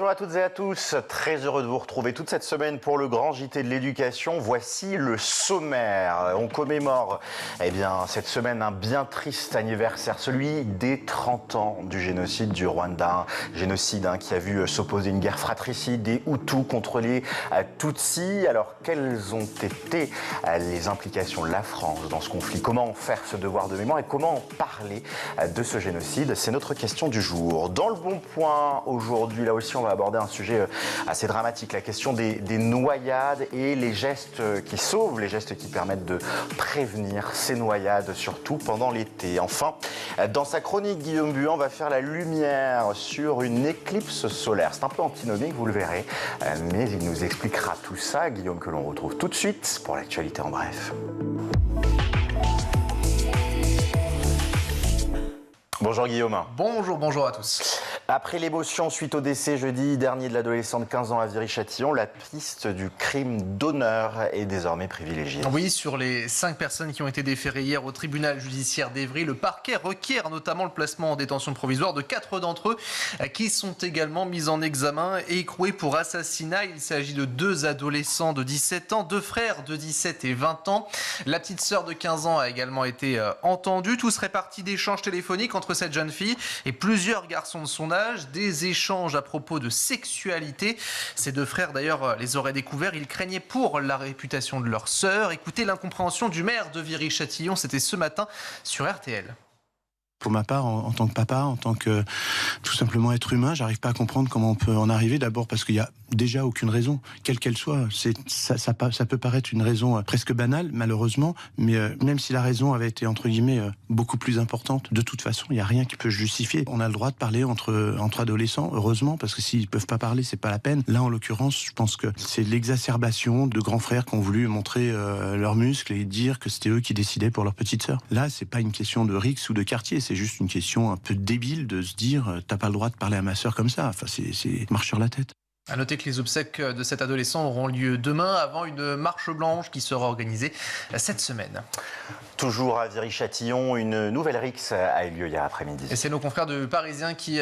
Bonjour à toutes et à tous, très heureux de vous retrouver toute cette semaine pour le grand JT de l'éducation. Voici le sommaire. On commémore cette semaine un bien triste anniversaire, celui des 30 ans du génocide du Rwanda. Génocide qui a vu s'opposer une guerre fratricide des Hutus contre les Tutsis. Alors quelles ont été les implications de la France dans ce conflit? Comment faire ce devoir de mémoire et comment parler de ce génocide? C'est notre question du jour. Dans le Bon Point aujourd'hui, là aussi on va aborder un sujet assez dramatique, la question des noyades et les gestes qui sauvent, les gestes qui permettent de prévenir ces noyades, surtout pendant l'été. Enfin, dans sa chronique, Guillaume Buan va faire la lumière sur une éclipse solaire. C'est un peu antinomique, vous le verrez, mais il nous expliquera tout ça. Guillaume, que l'on retrouve tout de suite pour l'actualité en bref. Bonjour Guillaume. Bonjour à tous. Après l'émotion suite au décès jeudi dernier de l'adolescent de 15 ans à Viry-Châtillon, la piste du crime d'honneur est désormais privilégiée. Oui, sur les 5 personnes qui ont été déférées hier au tribunal judiciaire d'Évry, le parquet requiert notamment le placement en détention provisoire de 4 d'entre eux qui sont également mis en examen et écroués pour assassinat. Il s'agit de 2 adolescents de 17 ans, 2 frères de 17 et 20 ans. La petite sœur de 15 ans a également été entendue. Tout serait parti d'échanges téléphoniques entre cette jeune fille et plusieurs garçons de son âge, des échanges à propos de sexualité. Ces 2 frères d'ailleurs les auraient découverts, ils craignaient pour la réputation de leur sœur. Écoutez l'incompréhension du maire de Viry-Châtillon, c'était ce matin sur RTL. Pour ma part, en tant que papa, en tant que tout simplement être humain, j'arrive pas à comprendre comment on peut en arriver. D'abord parce qu'il y a déjà aucune raison, quelle qu'elle soit. Ça peut paraître une raison presque banale, malheureusement, mais même si la raison avait été entre guillemets beaucoup plus importante, de toute façon, il y a rien qui peut justifier. On a le droit de parler entre adolescents, heureusement, parce que s'ils peuvent pas parler, c'est pas la peine. Là, en l'occurrence, je pense que c'est l'exacerbation de grands frères qui ont voulu montrer leurs muscles et dire que c'était eux qui décidaient pour leur petite sœur. Là, c'est pas une question de rixe ou de quartier, c'est juste une question un peu débile de se dire t'as pas le droit de parler à ma sœur comme ça. Enfin, c'est marche sur la tête. À noter que les obsèques de cet adolescent auront lieu demain avant une marche blanche qui sera organisée cette semaine. Toujours à Viry-Châtillon, une nouvelle rixe a eu lieu hier après-midi. Et c'est nos confrères de Parisien qui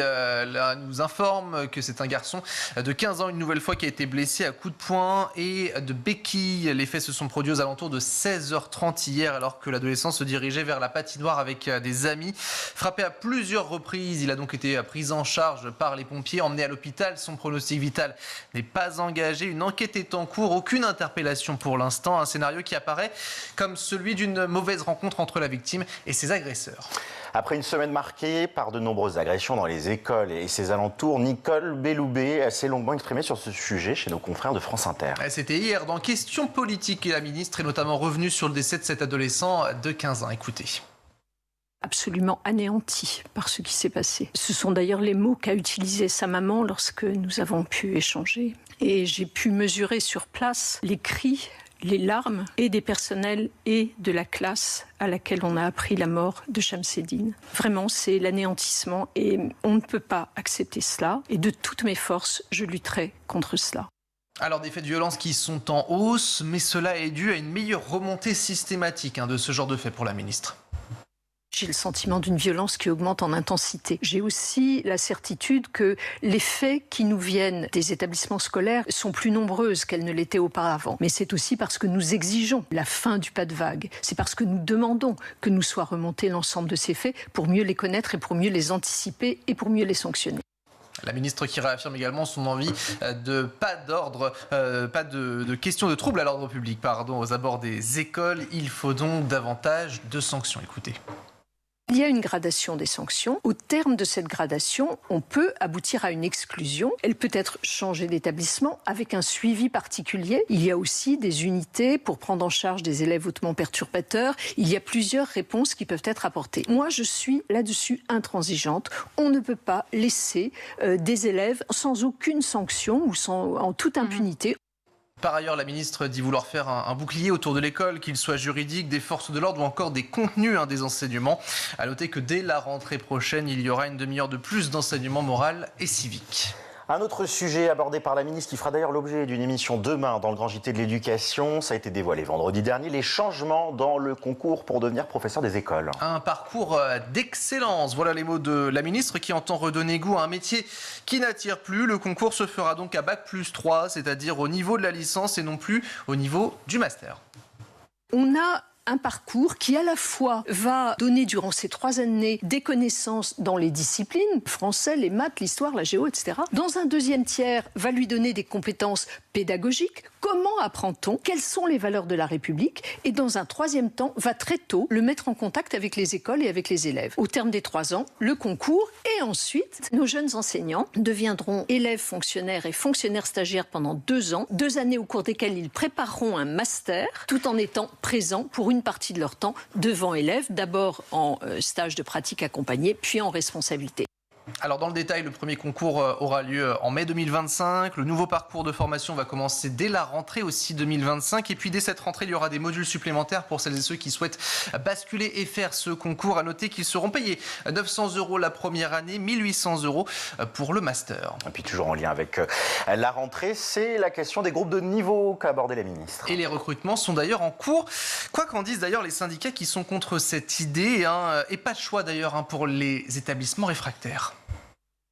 nous informent que c'est un garçon de 15 ans, une nouvelle fois, qui a été blessé à coups de poing et de béquilles. Les faits se sont produits aux alentours de 16h30 hier, alors que l'adolescent se dirigeait vers la patinoire avec des amis. Frappé à plusieurs reprises, il a donc été pris en charge par les pompiers, emmené à l'hôpital. Son pronostic vital n'est pas engagé. Une enquête est en cours, aucune interpellation pour l'instant. Un scénario qui apparaît comme celui d'une mauvaise rencontre entre la victime et ses agresseurs. Après une semaine marquée par de nombreuses agressions dans les écoles et ses alentours, Nicole Belloubet s'est longuement exprimée sur ce sujet chez nos confrères de France Inter. C'était hier dans Questions politiques et la ministre est notamment revenue sur le décès de cet adolescent de 15 ans. Écoutez. Absolument anéanti par ce qui s'est passé. Ce sont d'ailleurs les mots qu'a utilisés sa maman lorsque nous avons pu échanger. Et j'ai pu mesurer sur place les cris, les larmes et des personnels et de la classe à laquelle on a appris la mort de Chamseddine. Vraiment, c'est l'anéantissement et on ne peut pas accepter cela. Et de toutes mes forces, je lutterai contre cela. Alors des faits de violence qui sont en hausse, mais cela est dû à une meilleure remontée systématique de ce genre de faits pour la ministre. J'ai le sentiment d'une violence qui augmente en intensité. J'ai aussi la certitude que les faits qui nous viennent des établissements scolaires sont plus nombreuses qu'elles ne l'étaient auparavant. Mais c'est aussi parce que nous exigeons la fin du pas de vague. C'est parce que nous demandons que nous soit remonté l'ensemble de ces faits pour mieux les connaître et pour mieux les anticiper et pour mieux les sanctionner. La ministre qui réaffirme également son envie de pas de questions de troubles à l'ordre public, aux abords des écoles. Il faut donc davantage de sanctions. Écoutez. Il y a une gradation des sanctions. Au terme de cette gradation, on peut aboutir à une exclusion. Elle peut être changée d'établissement avec un suivi particulier. Il y a aussi des unités pour prendre en charge des élèves hautement perturbateurs. Il y a plusieurs réponses qui peuvent être apportées. Moi, je suis là-dessus intransigeante. On ne peut pas laisser des élèves sans aucune sanction ou en toute impunité. Par ailleurs, la ministre dit vouloir faire un bouclier autour de l'école, qu'il soit juridique, des forces de l'ordre ou encore des contenus des enseignements. À noter que dès la rentrée prochaine, il y aura une demi-heure de plus d'enseignement moral et civique. Un autre sujet abordé par la ministre qui fera d'ailleurs l'objet d'une émission demain dans le Grand JT de l'Éducation, ça a été dévoilé vendredi dernier, les changements dans le concours pour devenir professeur des écoles. Un parcours d'excellence, voilà les mots de la ministre qui entend redonner goût à un métier qui n'attire plus. Le concours se fera donc à Bac+3, c'est-à-dire au niveau de la licence et non plus au niveau du master. On a un parcours qui à la fois va donner durant ces 3 années des connaissances dans les disciplines, français, les maths, l'histoire, la géo, etc. Dans un deuxième tiers, va lui donner des compétences pédagogiques. Comment apprend-on? Quelles sont les valeurs de la République? Et dans un troisième temps, va très tôt le mettre en contact avec les écoles et avec les élèves. Au terme des 3 ans, le concours et ensuite, nos jeunes enseignants deviendront élèves fonctionnaires et fonctionnaires stagiaires pendant 2 ans, 2 années au cours desquelles ils prépareront un master tout en étant présents pour une partie de leur temps devant élèves, d'abord en stage de pratique accompagné, puis en responsabilité. Alors dans le détail, le premier concours aura lieu en mai 2025. Le nouveau parcours de formation va commencer dès la rentrée aussi 2025. Et puis dès cette rentrée, il y aura des modules supplémentaires pour celles et ceux qui souhaitent basculer et faire ce concours. À noter qu'ils seront payés 900 € la première année, 1800 € pour le master. Et puis toujours en lien avec la rentrée, c'est la question des groupes de niveau qu'a abordé la ministre. Et les recrutements sont d'ailleurs en cours. Quoi qu'en disent d'ailleurs les syndicats qui sont contre cette idée. Et pas de choix d'ailleurs pour les établissements réfractaires.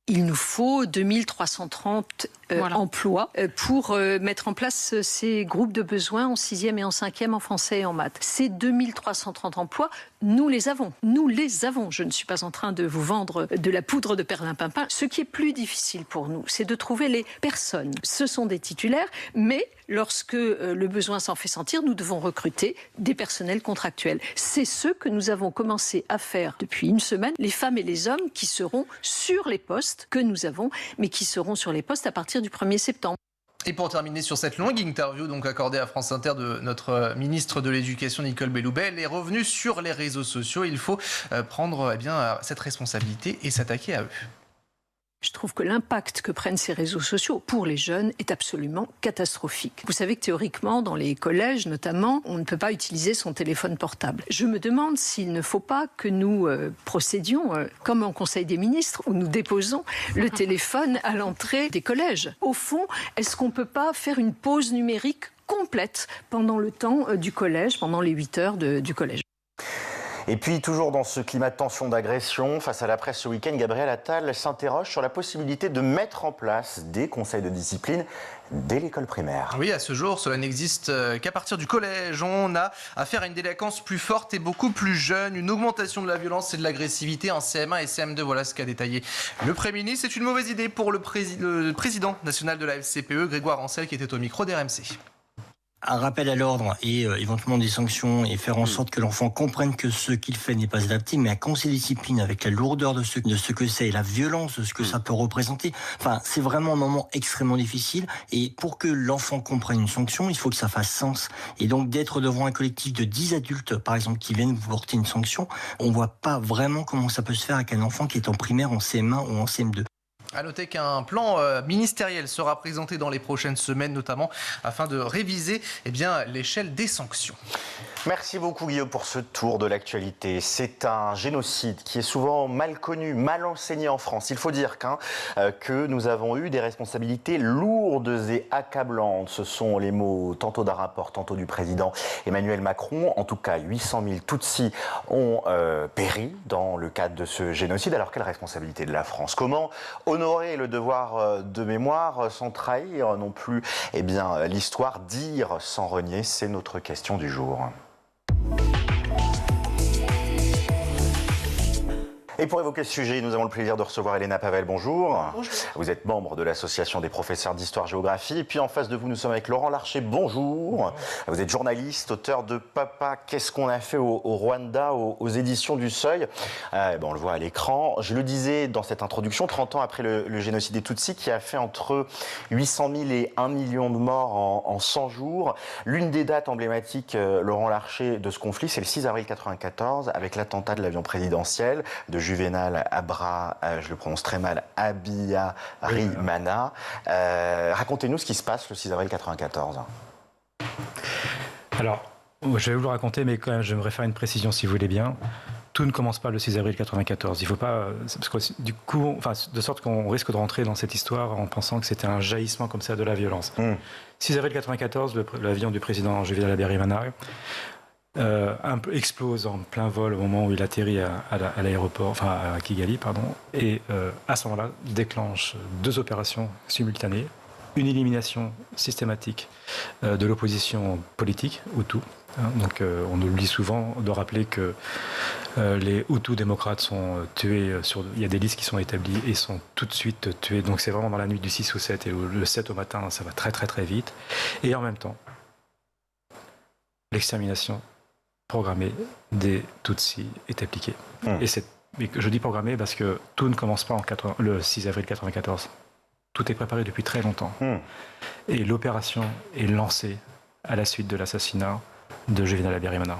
Il nous faut 2330 emplois pour mettre en place ces groupes de besoins en 6e et en 5e en français et en maths. Ces 2330 emplois, nous les avons. Nous les avons. Je ne suis pas en train de vous vendre de la poudre de perlimpinpin. Ce qui est plus difficile pour nous, c'est de trouver les personnes. Ce sont des titulaires, mais lorsque le besoin s'en fait sentir, nous devons recruter des personnels contractuels. C'est ce que nous avons commencé à faire depuis une semaine. Les femmes et les hommes qui seront sur les postes que nous avons, mais qui seront sur les postes à partir du 1er septembre. Et pour terminer sur cette longue interview donc accordée à France Inter de notre ministre de l'Éducation Nicole Belloubet, elle est revenue sur les réseaux sociaux. Il faut prendre cette responsabilité et s'attaquer à eux. Je trouve que l'impact que prennent ces réseaux sociaux pour les jeunes est absolument catastrophique. Vous savez que théoriquement, dans les collèges notamment, on ne peut pas utiliser son téléphone portable. Je me demande s'il ne faut pas que nous procédions comme en Conseil des ministres, où nous déposons le téléphone à l'entrée des collèges. Au fond, est-ce qu'on ne peut pas faire une pause numérique complète pendant le temps du collège, pendant les 8 heures du collège? Et puis, toujours dans ce climat de tension, d'agression, face à la presse ce week-end, Gabriel Attal s'interroge sur la possibilité de mettre en place des conseils de discipline dès l'école primaire. Oui, à ce jour, cela n'existe qu'à partir du collège. On a affaire à une délinquance plus forte et beaucoup plus jeune, une augmentation de la violence et de l'agressivité en CM1 et CM2. Voilà ce qu'a détaillé le Premier ministre. C'est une mauvaise idée pour le président national de la FCPE, Grégoire Ancel, qui était au micro d'RMC. Un rappel à l'ordre et éventuellement des sanctions et faire en sorte que l'enfant comprenne que ce qu'il fait n'est pas adapté, mais un conseil de discipline avec la lourdeur de ce que c'est et la violence de ce que ça peut représenter. Enfin, c'est vraiment un moment extrêmement difficile et pour que l'enfant comprenne une sanction, il faut que ça fasse sens. Et donc d'être devant un collectif de 10 adultes, par exemple, qui viennent vous porter une sanction, on voit pas vraiment comment ça peut se faire avec un enfant qui est en primaire, en CM1 ou en CM2. À noter qu'un plan ministériel sera présenté dans les prochaines semaines, notamment afin de réviser l'échelle des sanctions. Merci beaucoup Guillaume pour ce tour de l'actualité. C'est un génocide qui est souvent mal connu, mal enseigné en France. Il faut dire que nous avons eu des responsabilités lourdes et accablantes. Ce sont les mots tantôt d'un rapport, tantôt du président Emmanuel Macron. En tout cas, 800 000 Tutsis ont péri dans le cadre de ce génocide. Alors quelle responsabilité de la France? Comment honorer le devoir de mémoire sans trahir non plus l'histoire, dire sans renier? C'est notre question du jour. Et pour évoquer ce sujet, nous avons le plaisir de recevoir Elena Pavel. Bonjour. Bonjour. Vous êtes membre de l'association des professeurs d'histoire-géographie. Et puis en face de vous, nous sommes avec Laurent Larcher. Bonjour. Vous êtes journaliste, auteur de Papa, qu'est-ce qu'on a fait au Rwanda, aux éditions du Seuil. On le voit à l'écran. Je le disais dans cette introduction, 30 ans après le génocide des Tutsis, qui a fait entre 800 000 et 1 million de morts en 100 jours. L'une des dates emblématiques, Laurent Larcher, de ce conflit, c'est le 6 avril 1994, avec l'attentat de l'avion présidentiel de Juvenal je le prononce très mal, Habyarimana. Racontez-nous ce qui se passe le 6 avril 1994. Alors, je vais vous le raconter, mais quand même, j'aimerais faire une précision si vous voulez bien. tout ne commence pas le 6 avril 94. Il faut pas, parce que du coup, enfin, de sorte qu'on risque de rentrer dans cette histoire en pensant que c'était un jaillissement comme ça de la violence. 6 avril 94, l'avion du président Juvenal Habyarimana explose en plein vol au moment où il atterrit à l'aéroport, enfin à Kigali, pardon, et à ce moment-là déclenche 2 opérations simultanées, une élimination systématique de l'opposition politique, Hutu. Donc on oublie souvent de rappeler que les Hutus démocrates sont tués, il y a des listes qui sont établies et sont tout de suite tués. Donc c'est vraiment dans la nuit du 6 au 7 et le 7 au matin, ça va très très très vite. Et en même temps, l'extermination programmée des Tutsis est appliquée. Et je dis programmée parce que tout ne commence pas le 6 avril 1994. Tout est préparé depuis très longtemps. Et l'opération est lancée à la suite de l'assassinat de Juvenal Habyarimana.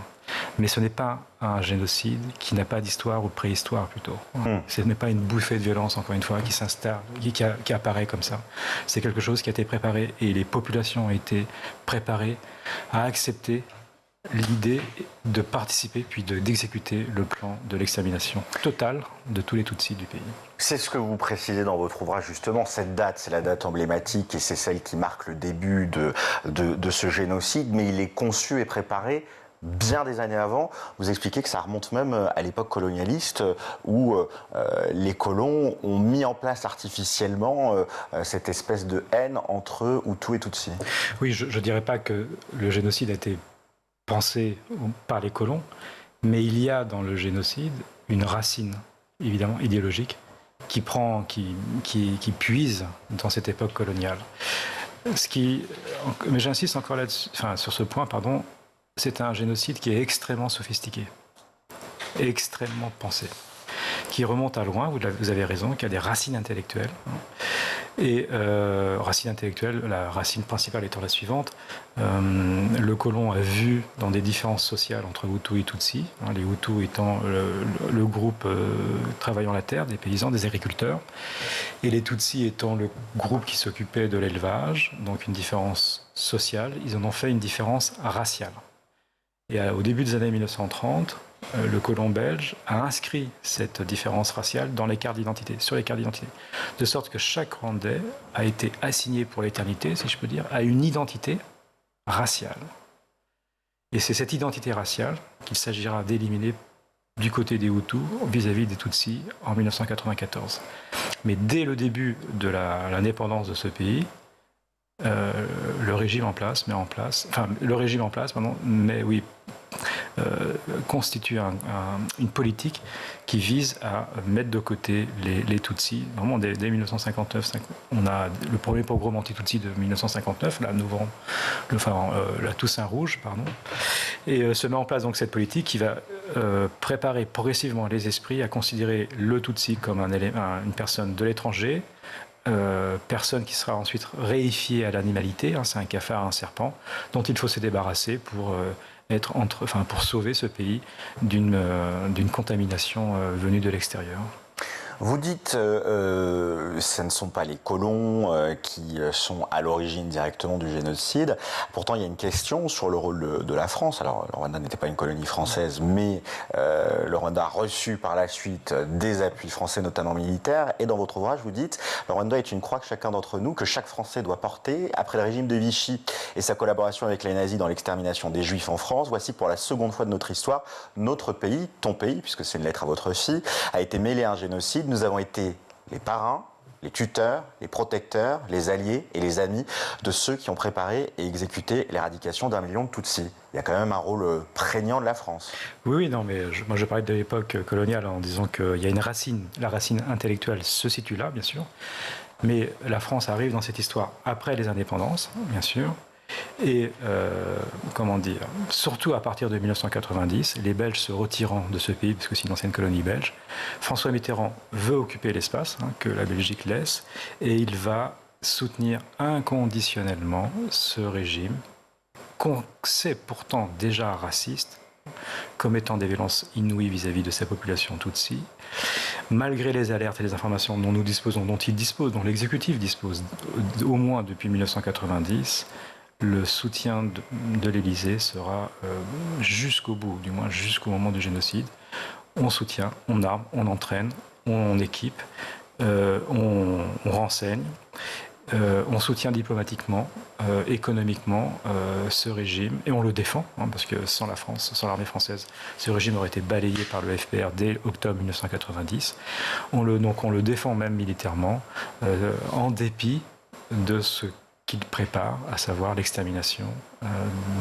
Mais ce n'est pas un génocide qui n'a pas d'histoire ou de préhistoire plutôt. Ce n'est pas une bouffée de violence, encore une fois, qui s'installe, qui apparaît comme ça. C'est quelque chose qui a été préparé et les populations ont été préparées à accepter l'idée de participer puis d'exécuter le plan de l'extermination totale de tous les Tutsis du pays. C'est ce que vous précisez dans votre ouvrage, justement. Cette date, c'est la date emblématique et c'est celle qui marque le début de ce génocide, mais il est conçu et préparé bien des années avant. Vous expliquez que ça remonte même à l'époque colonialiste où les colons ont mis en place artificiellement cette espèce de haine entre Hutus et Tutsis. Oui, je ne dirais pas que le génocide a été pensé par les colons, mais il y a dans le génocide une racine, évidemment, idéologique qui puise dans cette époque coloniale. Mais j'insiste encore sur ce point, pardon, c'est un génocide qui est extrêmement sophistiqué, extrêmement pensé, qui remonte à loin, vous avez raison, qui a des racines intellectuelles. Et racine intellectuelle, la racine principale étant la suivante, le colon a vu dans des différences sociales entre Hutus et Tutsis, les Hutus étant le groupe travaillant la terre, des paysans, des agriculteurs, et les Tutsis étant le groupe qui s'occupait de l'élevage, donc une différence sociale, ils en ont fait une différence raciale. Et au début des années 1930, le colon belge a inscrit cette différence raciale dans les cartes d'identité, sur les cartes d'identité, de sorte que chaque Rwandais a été assigné pour l'éternité, si je peux dire, à une identité raciale. Et c'est cette identité raciale qu'il s'agira d'éliminer du côté des Hutus vis-à-vis des Tutsis en 1994. Mais dès le début de l'indépendance de ce pays, le régime en place, constitue une politique qui vise à mettre de côté les Tutsis. Vraiment, dès 1959, on a le premier pogrom anti-Tutsi de 1959, la Toussaint Rouge, pardon, et se met en place donc cette politique qui va préparer progressivement les esprits à considérer le Tutsi comme une personne de l'étranger, personne qui sera ensuite réifiée à l'animalité, c'est un cafard, un serpent, dont il faut se débarrasser pour sauver ce pays d'une contamination venue de l'extérieur. Vous dites ce ne sont pas les colons qui sont à l'origine directement du génocide. Pourtant, il y a une question sur le rôle de la France. Alors, le Rwanda n'était pas une colonie française, mais le Rwanda a reçu par la suite des appuis français, notamment militaires. Et dans votre ouvrage, vous dites le Rwanda est une croix que chacun d'entre nous, que chaque Français doit porter. Après le régime de Vichy et sa collaboration avec les nazis dans l'extermination des Juifs en France, voici pour la seconde fois de notre histoire, notre pays, ton pays, puisque c'est une lettre à votre fille, a été mêlé à un génocide. Nous avons été les parrains, les tuteurs, les protecteurs, les alliés et les amis de ceux qui ont préparé et exécuté l'éradication d'1 million de Tutsis. Il y a quand même un rôle prégnant de la France. Oui, non, mais moi je parlais de l'époque coloniale en disant qu'il y a une racine. La racine intellectuelle se situe là, bien sûr. Mais la France arrive dans cette histoire après les indépendances, bien sûr. Et, surtout à partir de 1990, les Belges se retirant de ce pays, puisque c'est une ancienne colonie belge, François Mitterrand veut occuper l'espace que la Belgique laisse, et il va soutenir inconditionnellement ce régime, qu'on sait pourtant déjà raciste, commettant des violences inouïes vis-à-vis de sa population Tutsi, malgré les alertes et les informations dont nous disposons, dont il dispose, dont l'exécutif dispose, au moins depuis 1990, le soutien de l'Élysée sera jusqu'au bout, du moins jusqu'au moment du génocide, on soutient, on arme, on entraîne, on équipe, on renseigne, on soutient diplomatiquement, économiquement ce régime et on le défend, parce que sans la France, sans l'armée française, ce régime aurait été balayé par le FPR dès octobre 1990. Donc on le défend même militairement, en dépit de ce qu'il prépare, à savoir l'extermination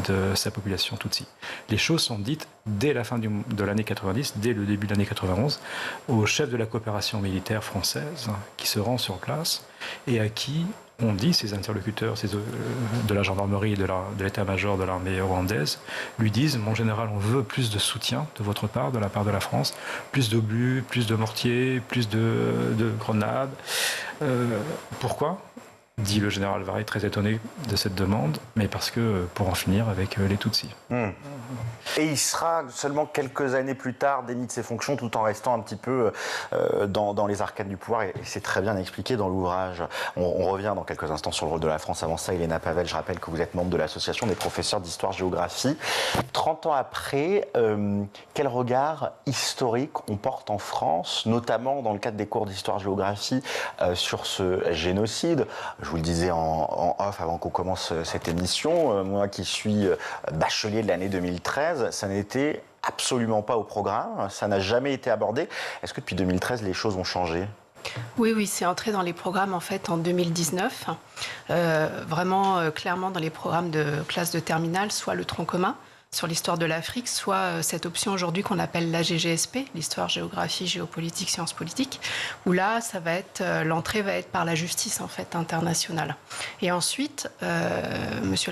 de sa population Tutsi. Les choses sont dites dès la fin de l'année 90, dès le début de l'année 91, au chef de la coopération militaire française qui se rend sur place et à qui on dit, ses interlocuteurs de la gendarmerie et de l'état-major de l'armée rwandaise, lui disent, mon général, on veut plus de soutien de votre part, de la part de la France, plus d'obus, plus de mortiers, plus de grenades. Pourquoi ? Dit le général Varey, très étonné de cette demande, mais parce que pour en finir avec les Tutsis. Et il sera seulement quelques années plus tard démis de ses fonctions tout en restant un petit peu dans les arcades du pouvoir, et c'est très bien expliqué dans l'ouvrage. On revient dans quelques instants sur le rôle de la France. Avant ça, Elena Pavel, je rappelle que vous êtes membre de l'association des professeurs d'histoire-géographie. 30 ans après, quel regard historique on porte en France, notamment dans le cadre des cours d'histoire-géographie, sur ce génocide ? Je vous le disais en off avant qu'on commence cette émission, moi qui suis bachelier de l'année 2013, ça n'était absolument pas au programme, ça n'a jamais été abordé. Est-ce que depuis 2013, les choses ont changé ? Oui, c'est entré dans les programmes en fait en 2019, vraiment clairement dans les programmes de classe de terminale, soit le tronc commun sur l'histoire de l'Afrique, soit cette option aujourd'hui qu'on appelle l'AGGSP, l'histoire, géographie, géopolitique, sciences politiques, où là, ça va être l'entrée va être par la justice en fait internationale. Et ensuite, Monsieur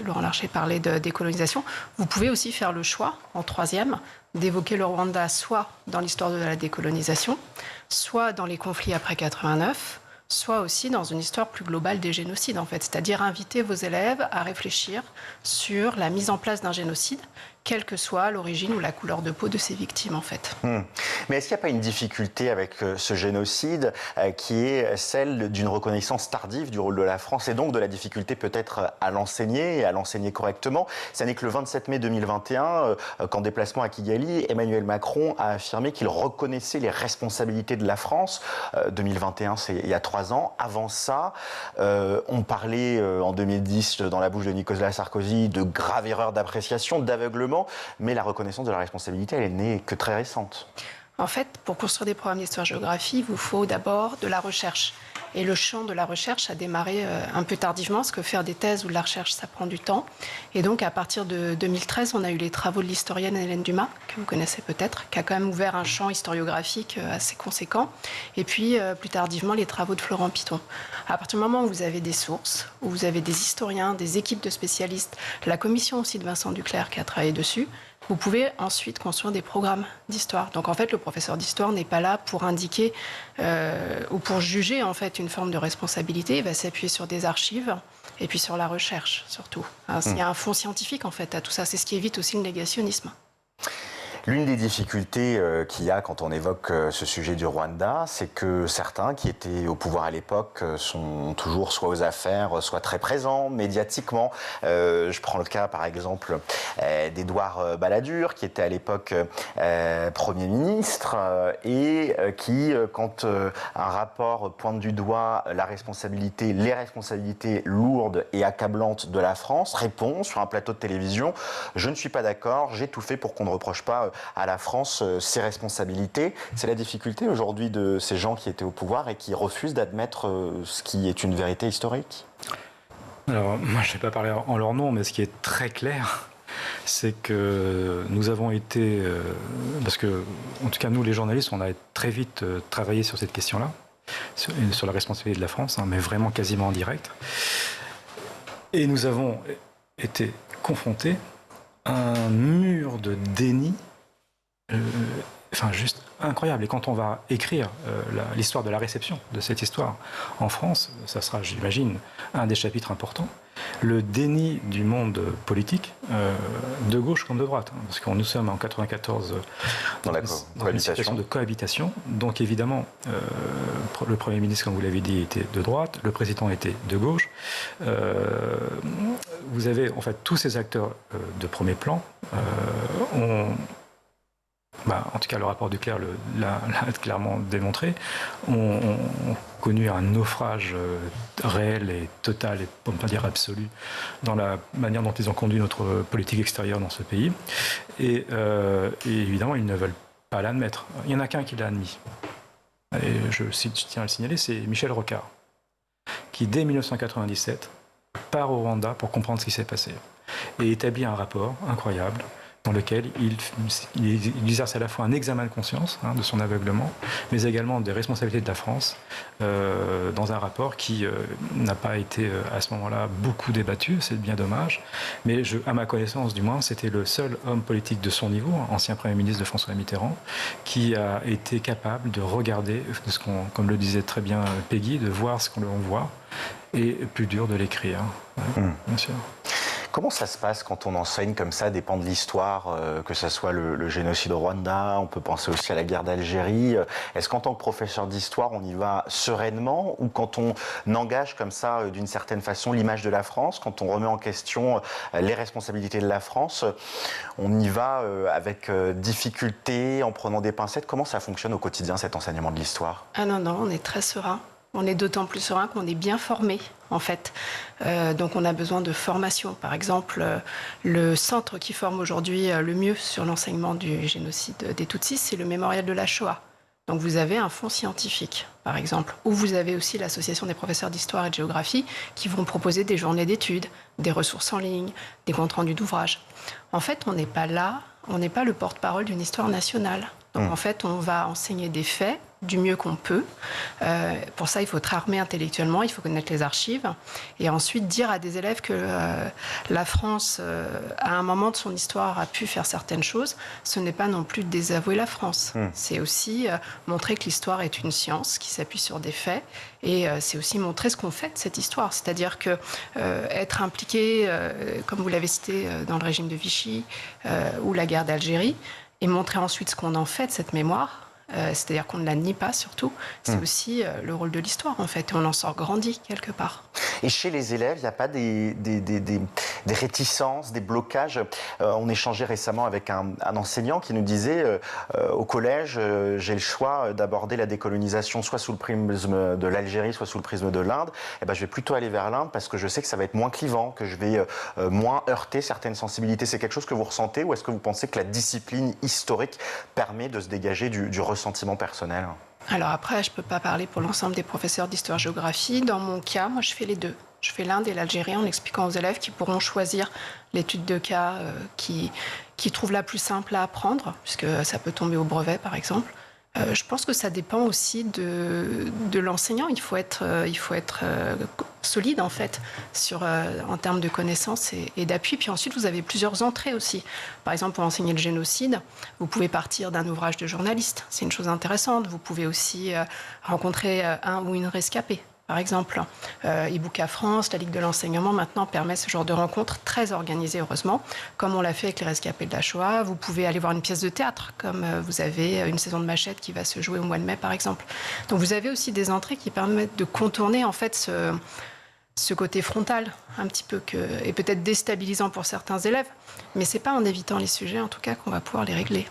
Laurent Larcher parlait de décolonisation. Vous pouvez aussi faire le choix en troisième d'évoquer le Rwanda soit dans l'histoire de la décolonisation, soit dans les conflits après 89. Soit aussi dans une histoire plus globale des génocides, en fait. C'est-à-dire inviter vos élèves à réfléchir sur la mise en place d'un génocide, quelle que soit l'origine ou la couleur de peau de ces victimes, en fait. Mais est-ce qu'il n'y a pas une difficulté avec ce génocide qui est celle d'une reconnaissance tardive du rôle de la France et donc de la difficulté peut-être à l'enseigner et à l'enseigner correctement ? Ça n'est que le 27 mai 2021, qu'en déplacement à Kigali, Emmanuel Macron a affirmé qu'il reconnaissait les responsabilités de la France. 2021, c'est il y a 3 ans. Avant ça, on parlait en 2010 dans la bouche de Nicolas Sarkozy de graves erreurs d'appréciation, d'aveuglement. Mais la reconnaissance de la responsabilité, elle n'est que très récente. En fait, pour construire des programmes d'histoire-géographie, il vous faut d'abord de la recherche. Et le champ de la recherche a démarré un peu tardivement, parce que faire des thèses ou de la recherche, ça prend du temps. Et donc, à partir de 2013, on a eu les travaux de l'historienne Hélène Dumas, que vous connaissez peut-être, qui a quand même ouvert un champ historiographique assez conséquent. Et puis, plus tardivement, les travaux de Florent Piton. À partir du moment où vous avez des sources, où vous avez des historiens, des équipes de spécialistes, la commission aussi de Vincent Duclerc qui a travaillé dessus, vous pouvez ensuite construire des programmes d'histoire. Donc en fait, le professeur d'histoire n'est pas là pour indiquer ou pour juger en fait une forme de responsabilité. Il va s'appuyer sur des archives et puis sur la recherche surtout. Il y a un fond scientifique en fait à tout ça. C'est ce qui évite aussi le négationnisme. L'une des difficultés qu'il y a quand on évoque ce sujet du Rwanda, c'est que certains qui étaient au pouvoir à l'époque sont toujours soit aux affaires, soit très présents médiatiquement. Je prends le cas par exemple d'Édouard Balladur, qui était à l'époque Premier ministre et qui, quand un rapport pointe du doigt les responsabilités lourdes et accablantes de la France, répond sur un plateau de télévision « Je ne suis pas d'accord, j'ai tout fait pour qu'on ne reproche pas à la France ses responsabilités ». C'est la difficulté aujourd'hui de ces gens qui étaient au pouvoir et qui refusent d'admettre ce qui est une vérité historique. Alors, moi, je ne vais pas parler en leur nom, mais ce qui est très clair, c'est que nous avons été... parce que, en tout cas, nous, les journalistes, on a très vite travaillé sur cette question-là, sur la responsabilité de la France, mais vraiment quasiment en direct. Et nous avons été confrontés à un mur de déni juste incroyable. Et quand on va écrire l'histoire de la réception de cette histoire en France, ça sera, j'imagine, un des chapitres importants. Le déni du monde politique, de gauche comme de droite. Parce que nous sommes en 1994 dans une situation de cohabitation. Donc évidemment, le Premier ministre, comme vous l'avez dit, était de droite, le président était de gauche. Vous avez en fait tous ces acteurs de premier plan ont en tout cas le rapport Duclerc l'a clairement démontré, ont connu un naufrage réel et total, et pour ne pas dire absolu, dans la manière dont ils ont conduit notre politique extérieure dans ce pays. Et évidemment, ils ne veulent pas l'admettre. Il n'y en a qu'un qui l'a admis. Et je tiens à le signaler, c'est Michel Rocard, qui dès 1997 part au Rwanda pour comprendre ce qui s'est passé et établit un rapport incroyable dans lequel il exerce à la fois un examen de conscience de son aveuglement, mais également des responsabilités de la France dans un rapport qui n'a pas été à ce moment-là beaucoup débattu, c'est bien dommage, mais à ma connaissance du moins, c'était le seul homme politique de son niveau, ancien Premier ministre de François Mitterrand, qui a été capable de regarder, comme le disait très bien Peggy, de voir ce qu'on voit, et plus dur de l'écrire, bien sûr. Comment ça se passe quand on enseigne comme ça des pans de l'histoire, que ce soit le génocide au Rwanda, on peut penser aussi à la guerre d'Algérie. Est-ce qu'en tant que professeur d'histoire, on y va sereinement, ou quand on engage comme ça, d'une certaine façon, l'image de la France, quand on remet en question les responsabilités de la France, on y va avec difficulté, en prenant des pincettes? Comment ça fonctionne au quotidien, cet enseignement de l'histoire? Ah non, on est très serein. On est d'autant plus serein qu'on est bien formé, en fait. Donc on a besoin de formation. Par exemple, le centre qui forme aujourd'hui le mieux sur l'enseignement du génocide des Tutsis, c'est le Mémorial de la Shoah. Donc vous avez un fonds scientifique, par exemple, où vous avez aussi l'Association des professeurs d'histoire et de géographie qui vont proposer des journées d'études, des ressources en ligne, des comptes rendus d'ouvrages. En fait, on n'est pas là, on n'est pas le porte-parole d'une histoire nationale. Donc en fait, on va enseigner des faits du mieux qu'on peut. Pour ça, il faut être armé intellectuellement, il faut connaître les archives. Et ensuite, dire à des élèves que la France, à un moment de son histoire, a pu faire certaines choses, ce n'est pas non plus désavouer la France. C'est aussi montrer que l'histoire est une science qui s'appuie sur des faits. Et c'est aussi montrer ce qu'on fait de cette histoire. C'est-à-dire que être impliqué, comme vous l'avez cité, dans le régime de Vichy ou la guerre d'Algérie, et montrer ensuite ce qu'on en fait de cette mémoire, c'est-à-dire qu'on ne la nie pas surtout, c'est aussi le rôle de l'histoire en fait, et on en sort grandi quelque part. Et chez les élèves, il n'y a pas des réticences, des blocages? On échangeait récemment avec un enseignant qui nous disait au collège, j'ai le choix d'aborder la décolonisation soit sous le prisme de l'Algérie, soit sous le prisme de l'Inde. Eh ben, je vais plutôt aller vers l'Inde parce que je sais que ça va être moins clivant, que je vais moins heurter certaines sensibilités. C'est quelque chose que vous ressentez, ou est-ce que vous pensez que la discipline historique permet de se dégager du ressentiment personnel? Alors après, je ne peux pas parler pour l'ensemble des professeurs d'histoire-géographie. Dans mon cas, moi, je fais les deux. Je fais l'Inde et l'Algérie en expliquant aux élèves qui pourront choisir l'étude de cas qui trouvent la plus simple à apprendre, puisque ça peut tomber au brevet, par exemple. Je pense que ça dépend aussi de l'enseignant. Il faut être solide, en fait, en termes de connaissances et d'appui. Puis ensuite, vous avez plusieurs entrées aussi. Par exemple, pour enseigner le génocide, vous pouvez partir d'un ouvrage de journaliste. C'est une chose intéressante. Vous pouvez aussi rencontrer un ou une rescapée. Par exemple, Ibuka France, la Ligue de l'enseignement, maintenant, permet ce genre de rencontres très organisées, heureusement, comme on l'a fait avec les rescapés de la Shoah. Vous pouvez aller voir une pièce de théâtre, comme vous avez une saison de Machette qui va se jouer au mois de mai, par exemple. Donc vous avez aussi des entrées qui permettent de contourner, en fait, ce côté frontal, un petit peu, et peut-être déstabilisant pour certains élèves. Mais ce n'est pas en évitant les sujets, en tout cas, qu'on va pouvoir les régler.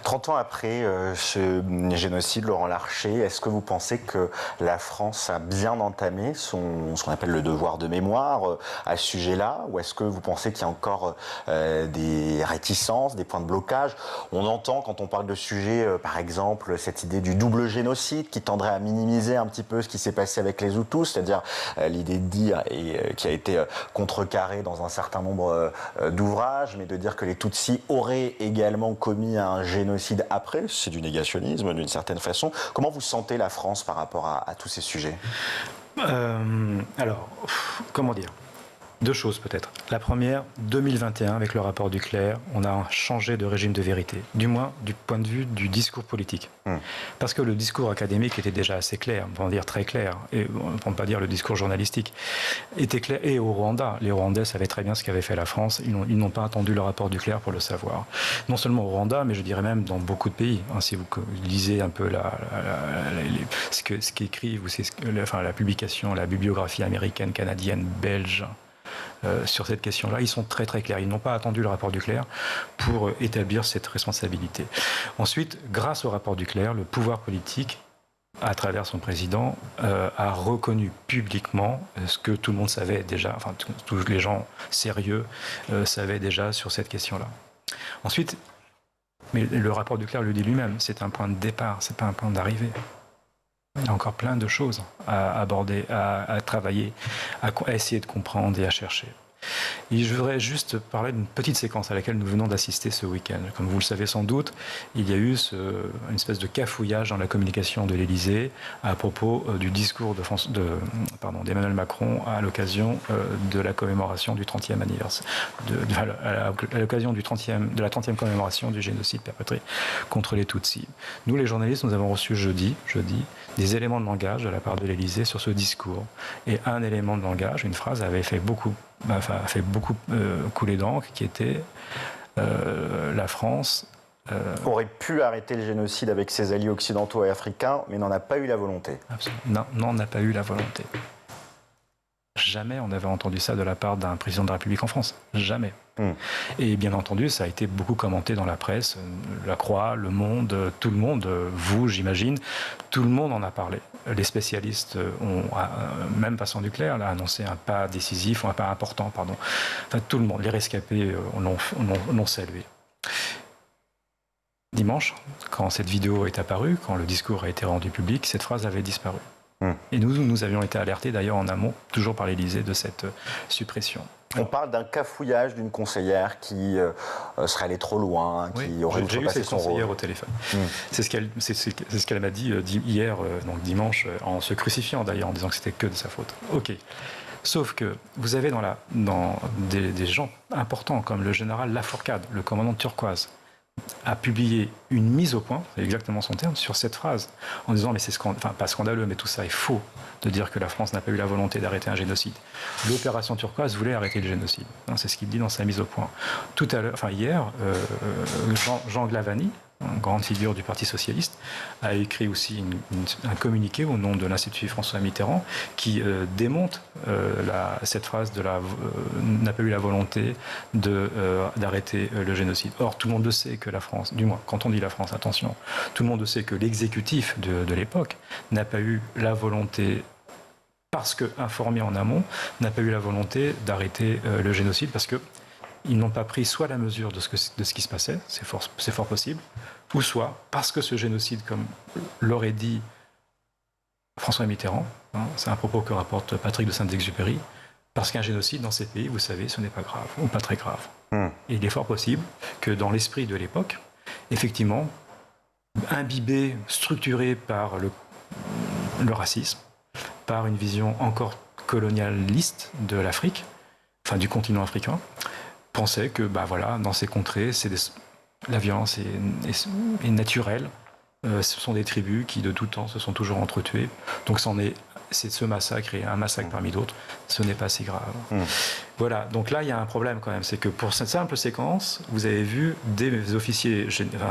30 ans après ce génocide, Laurent Larcher, est-ce que vous pensez que la France a bien entamé ce qu'on appelle le devoir de mémoire à ce sujet-là, ou est-ce que vous pensez qu'il y a encore des réticences, des points de blocage? On entend, quand on parle de sujet, par exemple, cette idée du double génocide qui tendrait à minimiser un petit peu ce qui s'est passé avec les Hutus, c'est-à-dire l'idée de dire, et qui a été contrecarrée dans un certain nombre d'ouvrages, mais de dire que les Tutsis auraient également commis un génocide après. C'est du négationnisme d'une certaine façon. Comment vous sentez la France par rapport à tous ces sujets? Alors, comment dire? Deux choses peut-être. La première, 2021, avec le rapport Duclerc, on a changé de régime de vérité, du moins du point de vue du discours politique. Parce que le discours académique était déjà assez clair, on va dire très clair, et pour ne pas dire le discours journalistique, était clair. Et au Rwanda, les Rwandais savaient très bien ce qu'avait fait la France, ils n'ont pas attendu le rapport Duclerc pour le savoir. Non seulement au Rwanda, mais je dirais même dans beaucoup de pays. Si vous lisez un peu ce qu'écrivent, ou la publication, la bibliographie américaine, canadienne, belge, sur cette question-là. Ils sont très très clairs. Ils n'ont pas attendu le rapport Duclerc pour établir cette responsabilité. Ensuite, grâce au rapport Duclerc, le pouvoir politique, à travers son président, a reconnu publiquement ce que tout le monde savait déjà, enfin tous les gens sérieux savaient déjà sur cette question-là. Ensuite, mais le rapport Duclerc le dit lui-même, c'est un point de départ, c'est pas un point d'arrivée. Il y a encore plein de choses à aborder, à travailler, à essayer de comprendre et à chercher. Et je voudrais juste parler d'une petite séquence à laquelle nous venons d'assister ce week-end. Comme vous le savez sans doute, il y a eu une espèce de cafouillage dans la communication de l'Élysée à propos du discours d'Emmanuel Macron à l'occasion de la commémoration du 30e anniversaire, à l'occasion de la 30e commémoration du génocide perpétré contre les Tutsis. Nous, les journalistes, nous avons reçu jeudi, des éléments de langage de la part de l'Élysée sur ce discours. Et un élément de langage, une phrase, avait fait beaucoup couler d'encre, qui était la France aurait pu arrêter le génocide avec ses alliés occidentaux et africains, mais n'en a pas eu la volonté. Absolument. Non, on n'a pas eu la volonté. Jamais on avait entendu ça de la part d'un président de la République en France. Jamais. Et bien entendu, ça a été beaucoup commenté dans la presse, La Croix, Le Monde, tout le monde, vous, j'imagine, tout le monde en a parlé. Les spécialistes ont, même Vincent Duclerc, a annoncé un pas décisif, ou un pas important, pardon. Enfin, tout le monde, les rescapés l'ont salué. Dimanche, quand cette vidéo est apparue, quand le discours a été rendu public, cette phrase avait disparu. Et nous avions été alertés d'ailleurs en amont, toujours par l'Élysée, de cette suppression. On parle d'un cafouillage d'une conseillère qui serait allée trop loin, qui aurait outrepassé son rôle. J'ai eu cette conseillère au téléphone. C'est ce qu'elle m'a dit hier, donc dimanche, en se crucifiant d'ailleurs, en disant que c'était que de sa faute. Ok. Sauf que vous avez dans des gens importants, comme le général Lafourcade, le commandant de Turquoise, a publié une mise au point, c'est exactement son terme, sur cette phrase, en disant, mais c'est pas scandaleux, mais tout ça est faux, de dire que la France n'a pas eu la volonté d'arrêter un génocide. L'opération Turquoise voulait arrêter le génocide. C'est ce qu'il dit dans sa mise au point. Hier, Jean Glavany, une grande figure du Parti socialiste, a écrit aussi un communiqué au nom de l'Institut François Mitterrand qui démonte cette phrase n'a pas eu la volonté d'arrêter le génocide. Or, tout le monde sait que la France, du moins quand on dit la France, attention, tout le monde sait que l'exécutif de l'époque n'a pas eu la volonté, parce que informé en amont, n'a pas eu la volonté d'arrêter le génocide, parce que ils n'ont pas pris soit la mesure de ce qui se passait, c'est fort possible, ou soit parce que ce génocide, comme l'aurait dit François Mitterrand, c'est un propos que rapporte Patrick de Saint-Exupéry, parce qu'un génocide dans ces pays, vous savez, ce n'est pas grave, ou pas très grave. Et il est fort possible que dans l'esprit de l'époque, effectivement, imbibé, structuré par le racisme, par une vision encore colonialiste de l'Afrique, enfin du continent africain, pensait que dans ces contrées, la violence est naturelle. Ce sont des tribus qui de tout temps se sont toujours entretuées. Donc c'est ce massacre et un massacre parmi d'autres, ce n'est pas si grave. Voilà, donc là il y a un problème quand même, c'est que pour cette simple séquence, vous avez vu des officiers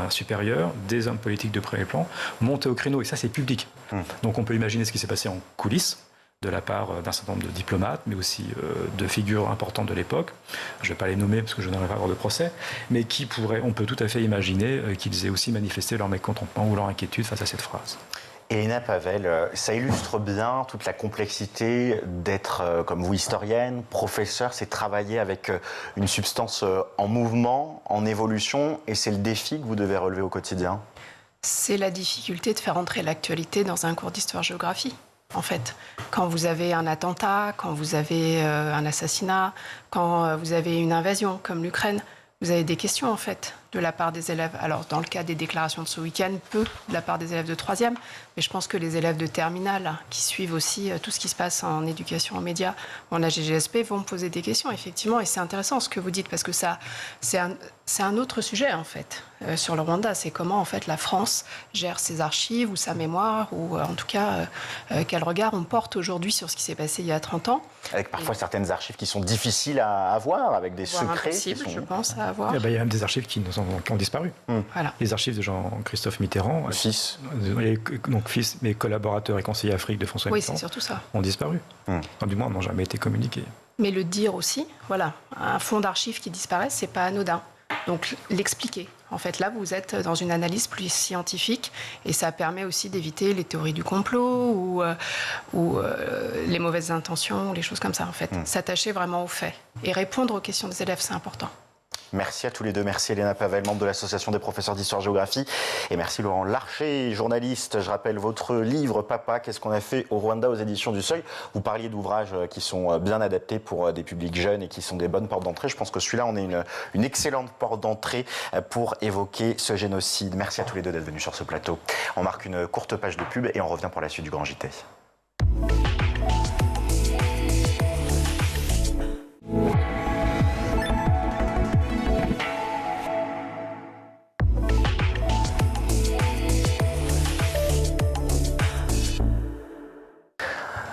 supérieurs, des hommes politiques de premier plan monter au créneau, et ça c'est public. Donc on peut imaginer ce qui s'est passé en coulisses, de la part d'un certain nombre de diplomates, mais aussi de figures importantes de l'époque. Je ne vais pas les nommer parce que je n'aurai pas avoir de procès, mais on peut tout à fait imaginer qu'ils aient aussi manifesté leur mécontentement ou leur inquiétude face à cette phrase. Elena Pavel, ça illustre bien toute la complexité d'être, comme vous, historienne, professeur, c'est travailler avec une substance en mouvement, en évolution, et c'est le défi que vous devez relever au quotidien. C'est la difficulté de faire entrer l'actualité dans un cours d'histoire-géographie. En fait, quand vous avez un attentat, quand vous avez un assassinat, quand vous avez une invasion comme l'Ukraine, vous avez des questions en fait de la part des élèves. Alors dans le cas des déclarations de ce week-end, peu de la part des élèves de 3e, mais je pense que les élèves de terminale qui suivent aussi tout ce qui se passe en éducation, en médias, en AGGSP vont poser des questions effectivement, et c'est intéressant ce que vous dites parce que ça, c'est un autre sujet en fait sur le Rwanda. C'est comment en fait la France gère ses archives ou sa mémoire, ou en tout cas quel regard on porte aujourd'hui sur ce qui s'est passé il y a 30 ans. Avec parfois certaines archives qui sont difficiles à avoir, avec des secrets. Impossible, je pense, à avoir. Il y a même des archives qui ont disparu. Voilà. Les archives de Jean-Christophe Mitterrand, fils, mes collaborateurs et conseillers Afrique de François Mitterrand, c'est surtout ça, ont disparu. Du moins, n'ont jamais été communiqués. Mais le dire aussi, voilà, un fonds d'archives qui disparaît, c'est pas anodin. Donc l'expliquer. En fait, là, vous êtes dans une analyse plus scientifique et ça permet aussi d'éviter les théories du complot ou les mauvaises intentions, les choses comme ça, en fait. S'attacher vraiment aux faits et répondre aux questions des élèves, c'est important. Merci à tous les deux. Merci Elena Pavel, membre de l'Association des professeurs d'histoire-géographie. Et merci Laurent Larcher, journaliste. Je rappelle votre livre « Papa, qu'est-ce qu'on a fait au Rwanda » aux éditions du Seuil. Vous parliez d'ouvrages qui sont bien adaptés pour des publics jeunes et qui sont des bonnes portes d'entrée. Je pense que celui-là, on est une excellente porte d'entrée pour évoquer ce génocide. Merci à tous les deux d'être venus sur ce plateau. On marque une courte page de pub et on revient pour la suite du Grand JT.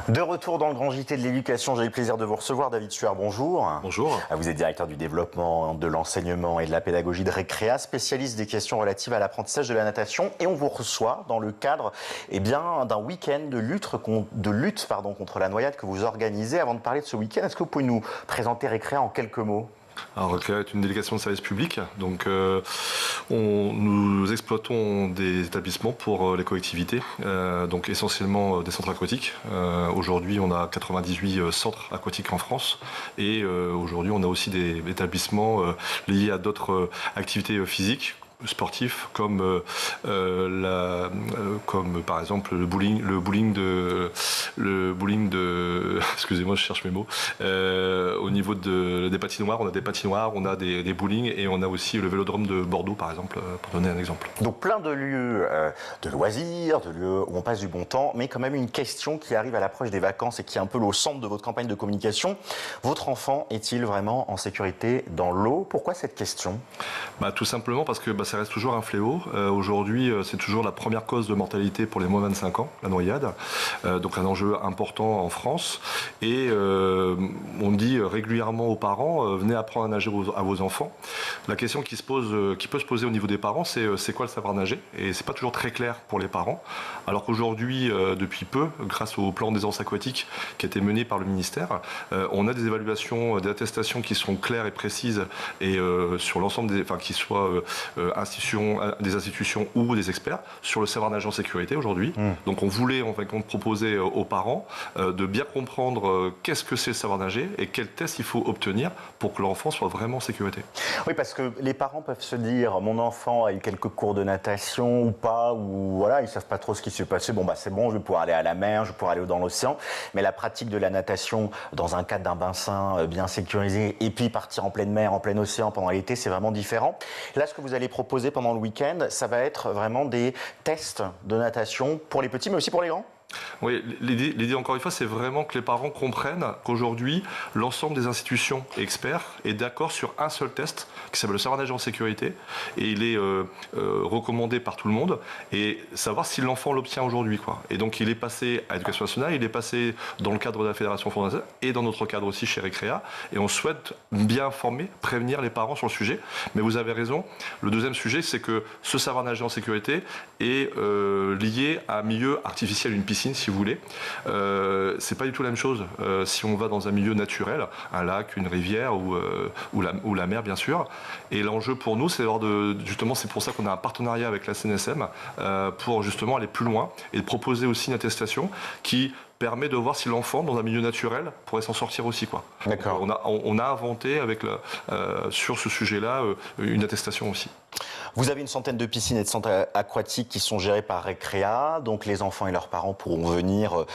De retour dans le Grand JT de l'éducation, j'ai le plaisir de vous recevoir. David Suard, bonjour. Bonjour. Vous êtes directeur du développement, de l'enseignement et de la pédagogie de Récréa, spécialiste des questions relatives à l'apprentissage de la natation. Et on vous reçoit dans le cadre d'un week-end de lutte contre la noyade que vous organisez. Avant de parler de ce week-end, est-ce que vous pouvez nous présenter Récréa en quelques mots ? Alors, Récréa est une délégation de service public, donc nous exploitons des établissements pour les collectivités, donc essentiellement des centres aquatiques. Aujourd'hui, on a 98 centres aquatiques en France et aujourd'hui, on a aussi des établissements liés à d'autres activités physiques, sportifs comme par exemple le bowling de excusez-moi, je cherche mes mots. Au niveau des patinoires, on a des patinoires, on a des bowling et on a aussi le vélodrome de Bordeaux par exemple, pour donner un exemple. Donc plein de lieux de loisirs, de lieux où on passe du bon temps, mais quand même une question qui arrive à l'approche des vacances et qui est un peu au centre de votre campagne de communication. Votre enfant est-il vraiment en sécurité dans l'eau ? Pourquoi cette question ? Tout simplement parce que ça reste toujours un fléau. Aujourd'hui, c'est toujours la première cause de mortalité pour les moins de 25 ans, la noyade. Donc un enjeu important en France. Et on dit régulièrement aux parents, venez apprendre à nager à vos enfants. La question qui peut se poser au niveau des parents, c'est quoi le savoir nager ? Et c'est pas toujours très clair pour les parents. Alors qu'aujourd'hui, depuis peu, grâce au plan d'aisance aquatique qui a été mené par le ministère, on a des évaluations, des attestations qui sont claires et précises et sur l'ensemble qui soient des institutions ou des experts sur le savoir nager en sécurité aujourd'hui. Donc on voulait en fin de compte proposer aux parents de bien comprendre qu'est-ce que c'est le savoir nager et quels tests il faut obtenir pour que l'enfant soit vraiment en sécurité. Oui, parce que les parents peuvent se dire mon enfant a eu quelques cours de natation ou pas, ou voilà, ils savent pas trop ce qui s'est passé. Bon c'est bon, je vais pouvoir aller à la mer, je vais pouvoir aller dans l'océan. Mais la pratique de la natation dans un cadre d'un bassin bien sécurisé et puis partir en pleine mer, en plein océan pendant l'été, c'est vraiment différent. Là, ce que vous allez proposer pendant le week-end, ça va être vraiment des tests de natation pour les petits, mais aussi pour les grands ? Oui, l'idée encore une fois, c'est vraiment que les parents comprennent qu'aujourd'hui, l'ensemble des institutions et experts est d'accord sur un seul test qui s'appelle le savoir nager en sécurité et il est recommandé par tout le monde et savoir si l'enfant l'obtient aujourd'hui, quoi. Et donc il est passé à l'Éducation nationale, il est passé dans le cadre de la Fédération française et dans notre cadre aussi chez Récréa et on souhaite bien former, prévenir les parents sur le sujet. Mais vous avez raison, le deuxième sujet, c'est que ce savoir nager en sécurité est lié à un milieu artificiel, une piscine si vous voulez. C'est pas du tout la même chose si on va dans un milieu naturel, un lac, une rivière ou la mer bien sûr. Et l'enjeu pour nous, c'est justement, c'est pour ça qu'on a un partenariat avec la CNSM pour justement aller plus loin et de proposer aussi une attestation qui permet de voir si l'enfant, dans un milieu naturel, pourrait s'en sortir aussi, quoi. D'accord. On a inventé sur ce sujet-là une attestation aussi. Vous avez une centaine de piscines et de centres aquatiques qui sont gérés par Récréa, donc les enfants et leurs parents pourront venir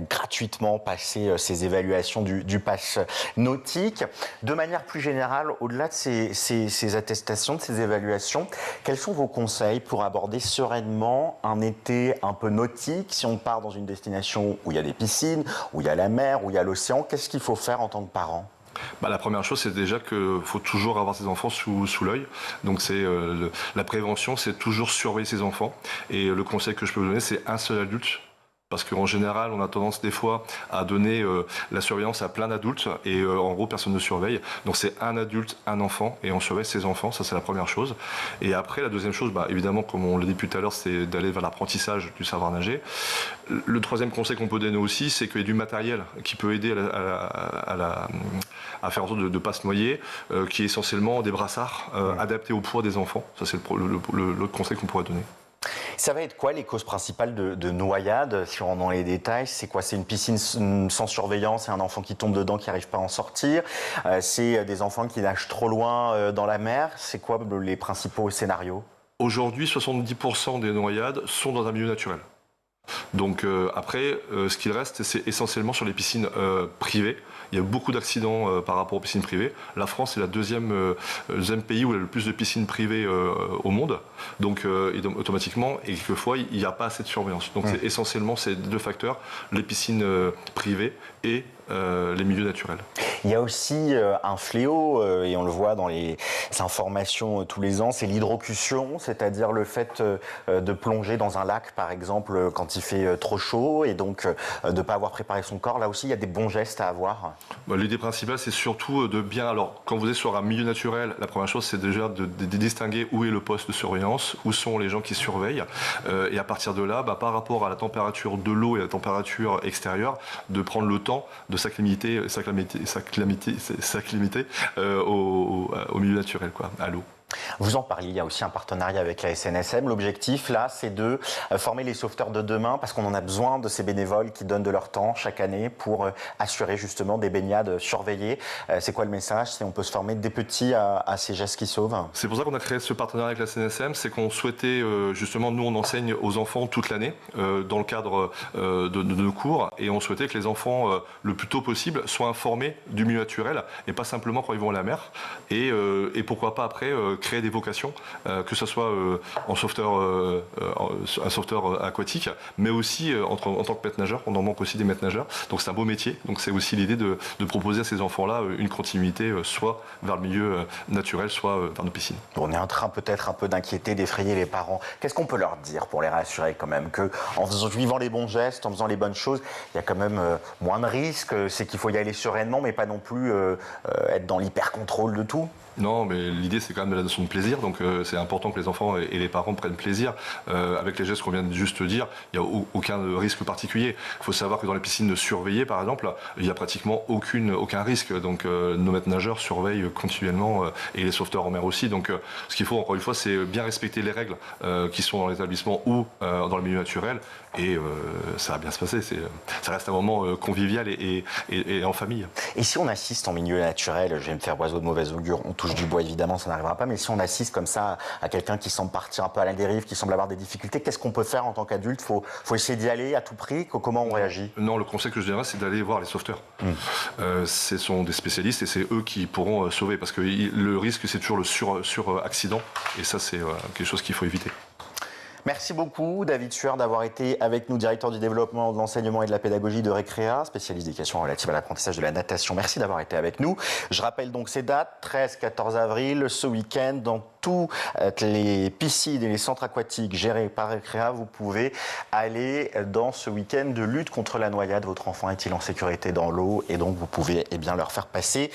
gratuitement passer ces évaluations du pass nautique. De manière plus générale, au-delà de ces attestations, de ces évaluations, quels sont vos conseils pour aborder sereinement un été un peu nautique si on part dans une destination où il y a des piscines, où il y a la mer, où il y a l'océan? Qu'est-ce qu'il faut faire en tant que parent? La première chose, c'est déjà qu'il faut toujours avoir ses enfants sous l'œil. Donc la prévention, c'est toujours surveiller ses enfants. Et le conseil que je peux vous donner, c'est un seul adulte Parce qu'en général, on a tendance des fois à donner la surveillance à plein d'adultes et en gros, personne ne surveille. Donc c'est un adulte, un enfant et on surveille ses enfants, ça c'est la première chose. Et après, la deuxième chose, évidemment, comme on l'a dit tout à l'heure, c'est d'aller vers l'apprentissage du savoir nager. Le troisième conseil qu'on peut donner aussi, c'est qu'il y a du matériel qui peut aider à faire en sorte de ne pas se noyer, qui est essentiellement des brassards adaptés au poids des enfants. Ça c'est l'autre conseil qu'on pourrait donner. Ça va être quoi les causes principales de noyade, si on rentre dans les détails? C'est quoi? C'est une piscine sans surveillance et un enfant qui tombe dedans qui n'arrive pas à en sortir? C'est des enfants qui nagent trop loin dans la mer? C'est quoi les principaux scénarios? Aujourd'hui, 70% des noyades sont dans un milieu naturel. Donc après, ce qu'il reste, c'est essentiellement sur les piscines privées. Il y a beaucoup d'accidents par rapport aux piscines privées. La France est la deuxième pays où il y a le plus de piscines privées au monde. Donc automatiquement, et quelquefois, il n'y a pas assez de surveillance. Donc c'est essentiellement ces deux facteurs, les piscines privées et les milieux naturels. Il y a aussi un fléau, et on le voit dans les informations tous les ans, c'est l'hydrocution, c'est-à-dire le fait de plonger dans un lac, par exemple, quand il fait trop chaud, et donc de ne pas avoir préparé son corps. Là aussi, il y a des bons gestes à avoir. L'idée principale, c'est surtout de bien... Alors, quand vous êtes sur un milieu naturel, la première chose, c'est déjà de distinguer où est le poste de surveillance, où sont les gens qui surveillent, et à partir de là, par rapport à la température de l'eau et à la température extérieure, de prendre le temps de s'acclimater au milieu naturel, à l'eau. Vous en parliez, il y a aussi un partenariat avec la SNSM. L'objectif, là, c'est de former les sauveteurs de demain parce qu'on en a besoin de ces bénévoles qui donnent de leur temps chaque année pour assurer justement des baignades surveillées. C'est quoi le message? C'est on peut se former des petits à ces gestes qui sauvent. C'est pour ça qu'on a créé ce partenariat avec la SNSM. C'est qu'on souhaitait, justement, nous, on enseigne aux enfants toute l'année dans le cadre de nos cours et on souhaitait que les enfants, le plus tôt possible, soient informés du milieu naturel et pas simplement quand ils vont à la mer. Et pourquoi pas après créer des vocations, que ce soit un sauveteur aquatique, mais aussi en tant que maître nageur. On en manque aussi des maîtres nageurs. Donc c'est un beau métier. Donc c'est aussi l'idée de proposer à ces enfants-là une continuité, soit vers le milieu naturel, soit vers nos piscines. On est en train peut-être un peu d'inquiéter, d'effrayer les parents. Qu'est-ce qu'on peut leur dire pour les rassurer quand même? Qu'en suivant les bons gestes, en faisant les bonnes choses, il y a quand même moins de risques. C'est qu'il faut y aller sereinement, mais pas non plus être dans l'hyper-contrôle de tout. Non, mais l'idée c'est quand même de la notion de plaisir, donc c'est important que les enfants et les parents prennent plaisir. Avec les gestes qu'on vient de juste dire, il n'y a aucun risque particulier. Il faut savoir que dans les piscines surveillées, par exemple, il n'y a pratiquement aucun risque. Donc nos maîtres nageurs surveillent continuellement et les sauveteurs en mer aussi. Donc ce qu'il faut, encore une fois, c'est bien respecter les règles qui sont dans l'établissement ou dans le milieu naturel. Et ça va bien se passer. Ça reste un moment convivial et en famille. Et si on assiste en milieu naturel, je vais me faire oiseau de mauvais augure, on touche du bois évidemment, ça n'arrivera pas, mais si on assiste comme ça à quelqu'un qui semble partir un peu à la dérive, qui semble avoir des difficultés, qu'est-ce qu'on peut faire en tant qu'adulte? Faut essayer d'y aller à tout prix? Comment on réagit? Non, le conseil que je donnerais, c'est d'aller voir les sauveteurs. Ce sont des spécialistes et c'est eux qui pourront sauver, parce que le risque, c'est toujours le sur-accident, et ça, c'est quelque chose qu'il faut éviter. Merci beaucoup David Sueur d'avoir été avec nous, directeur du développement, de l'enseignement et de la pédagogie de Récréa, spécialiste des questions relatives à l'apprentissage de la natation. Merci d'avoir été avec nous. Je rappelle donc ces dates, 13-14 avril, ce week-end, dans tous les piscines et les centres aquatiques gérés par Récréa, vous pouvez aller dans ce week-end de lutte contre la noyade. Votre enfant est-il en sécurité dans l'eau? Et donc vous pouvez leur faire passer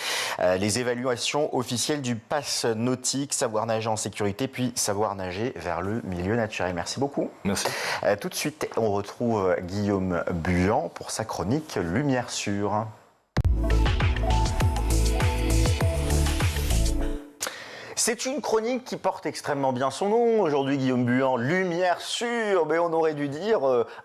les évaluations officielles du pass nautique, savoir nager en sécurité, puis savoir nager vers le milieu naturel. Merci beaucoup. Merci. Tout de suite, on retrouve Guillaume Buan pour sa chronique Lumière Sûre. C'est une chronique qui porte extrêmement bien son nom. Aujourd'hui, Guillaume Buan, lumière sûre. Mais on aurait dû dire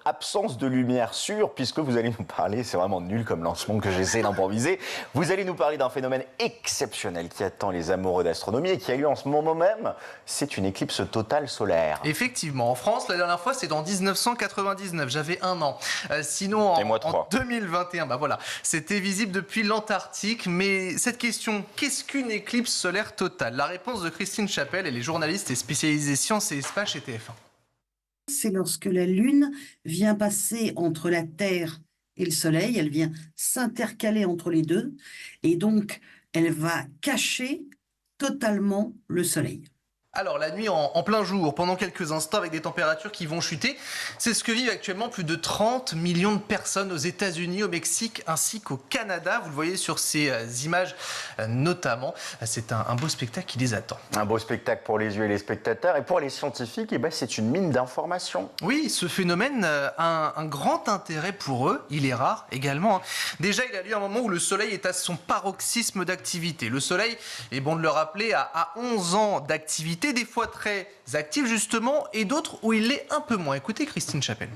absence de lumière sûre, puisque vous allez nous parler, c'est vraiment nul comme lancement que j'essaie d'improviser, vous allez nous parler d'un phénomène exceptionnel qui attend les amoureux d'astronomie et qui a lieu en ce moment même. C'est une éclipse totale solaire. Effectivement, en France, la dernière fois, c'est en 1999. J'avais 1 an. Sinon, en 2021, voilà, c'était visible depuis l'Antarctique. Mais cette question, qu'est-ce qu'une éclipse solaire totale? La réponse de Christine Chapelle, elle est journaliste et spécialisée sciences et espace chez TF1. C'est lorsque la Lune vient passer entre la Terre et le Soleil, elle vient s'intercaler entre les deux, et donc elle va cacher totalement le Soleil. Alors la nuit en plein jour, pendant quelques instants avec des températures qui vont chuter, c'est ce que vivent actuellement plus de 30 millions de personnes aux États-Unis, au Mexique ainsi qu'au Canada. Vous le voyez sur ces images notamment. C'est un beau spectacle qui les attend. Un beau spectacle pour les yeux et les spectateurs. Et pour les scientifiques, c'est une mine d'informations. Oui, ce phénomène a un grand intérêt pour eux. Il est rare également. Déjà, il a lieu à un moment où le Soleil est à son paroxysme d'activité. Le Soleil, est bon de le rappeler, a 11 ans d'activité, des fois très actif justement, et d'autres où il l'est un peu moins. Écoutez Christine Chapelle.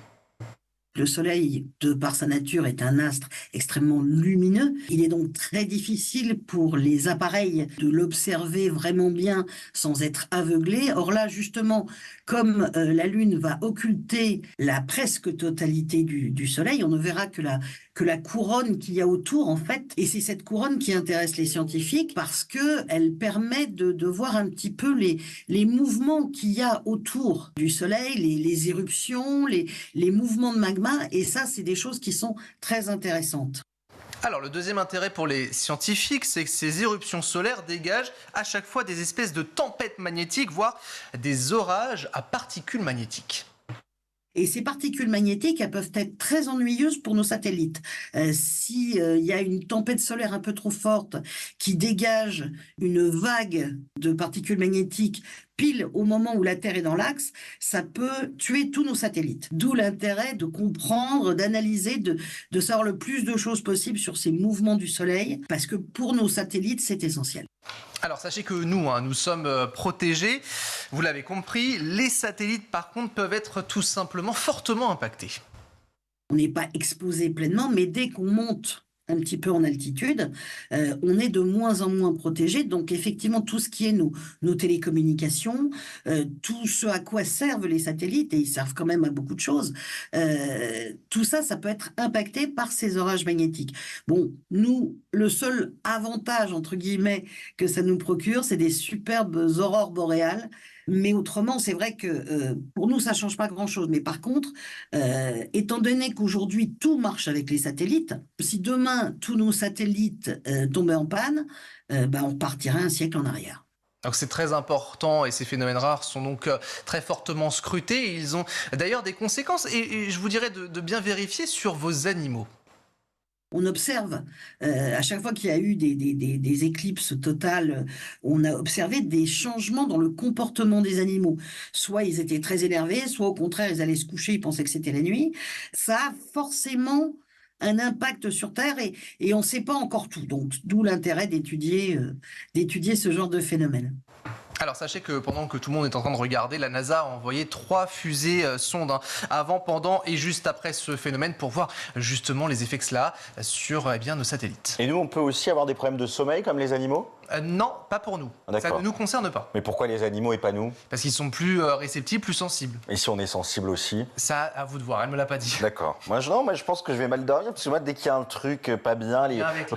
Le Soleil, de par sa nature, est un astre extrêmement lumineux. Il est donc très difficile pour les appareils de l'observer vraiment bien sans être aveuglés. Or là, justement, comme la Lune va occulter la presque totalité du Soleil, on ne verra que la couronne qu'il y a autour, en fait. Et c'est cette couronne qui intéresse les scientifiques parce qu'elle permet de voir un petit peu les mouvements qu'il y a autour du Soleil, les éruptions, les mouvements de magma. Et ça, c'est des choses qui sont très intéressantes. Alors, le deuxième intérêt pour les scientifiques, c'est que ces éruptions solaires dégagent à chaque fois des espèces de tempêtes magnétiques, voire des orages à particules magnétiques. Et ces particules magnétiques, elles peuvent être très ennuyeuses pour nos satellites. Si y a une tempête solaire un peu trop forte qui dégage une vague de particules magnétiques pile au moment où la Terre est dans l'axe, ça peut tuer tous nos satellites. D'où l'intérêt de comprendre, d'analyser, de savoir le plus de choses possible sur ces mouvements du Soleil, parce que pour nos satellites, c'est essentiel. Alors sachez que nous sommes protégés, vous l'avez compris, les satellites par contre peuvent être tout simplement fortement impactés. On n'est pas exposé pleinement, mais dès qu'on monte un petit peu en altitude, on est de moins en moins protégé. Donc effectivement, tout ce qui est nos télécommunications, tout ce à quoi servent les satellites, et ils servent quand même à beaucoup de choses, tout ça, ça peut être impacté par ces orages magnétiques. Bon, nous, le seul avantage, entre guillemets, que ça nous procure, c'est des superbes aurores boréales. Mais autrement, c'est vrai que pour nous, ça ne change pas grand-chose. Mais par contre, étant donné qu'aujourd'hui, tout marche avec les satellites, si demain, tous nos satellites tombaient en panne, on repartirait un siècle en arrière. Donc c'est très important et ces phénomènes rares sont donc très fortement scrutés. Ils ont d'ailleurs des conséquences et je vous dirais de bien vérifier sur vos animaux. On observe, à chaque fois qu'il y a eu des éclipses totales, on a observé des changements dans le comportement des animaux. Soit ils étaient très énervés, soit au contraire, ils allaient se coucher, ils pensaient que c'était la nuit. Ça a forcément un impact sur Terre et on ne sait pas encore tout. Donc, d'où l'intérêt d'étudier ce genre de phénomène. Alors sachez que pendant que tout le monde est en train de regarder, la NASA a envoyé 3 fusées sondes avant, pendant et juste après ce phénomène pour voir justement les effets que cela a sur nos satellites. Et nous, on peut aussi avoir des problèmes de sommeil comme les animaux ? Non, pas pour nous. Ça ne nous concerne pas. Mais pourquoi les animaux et pas nous ? Parce qu'ils sont plus réceptifs, plus sensibles. Et si on est sensible aussi ? Ça, à vous de voir, elle ne me l'a pas dit. D'accord. Moi, je pense que je vais mal dormir, parce que moi, dès qu'il y a un truc pas bien,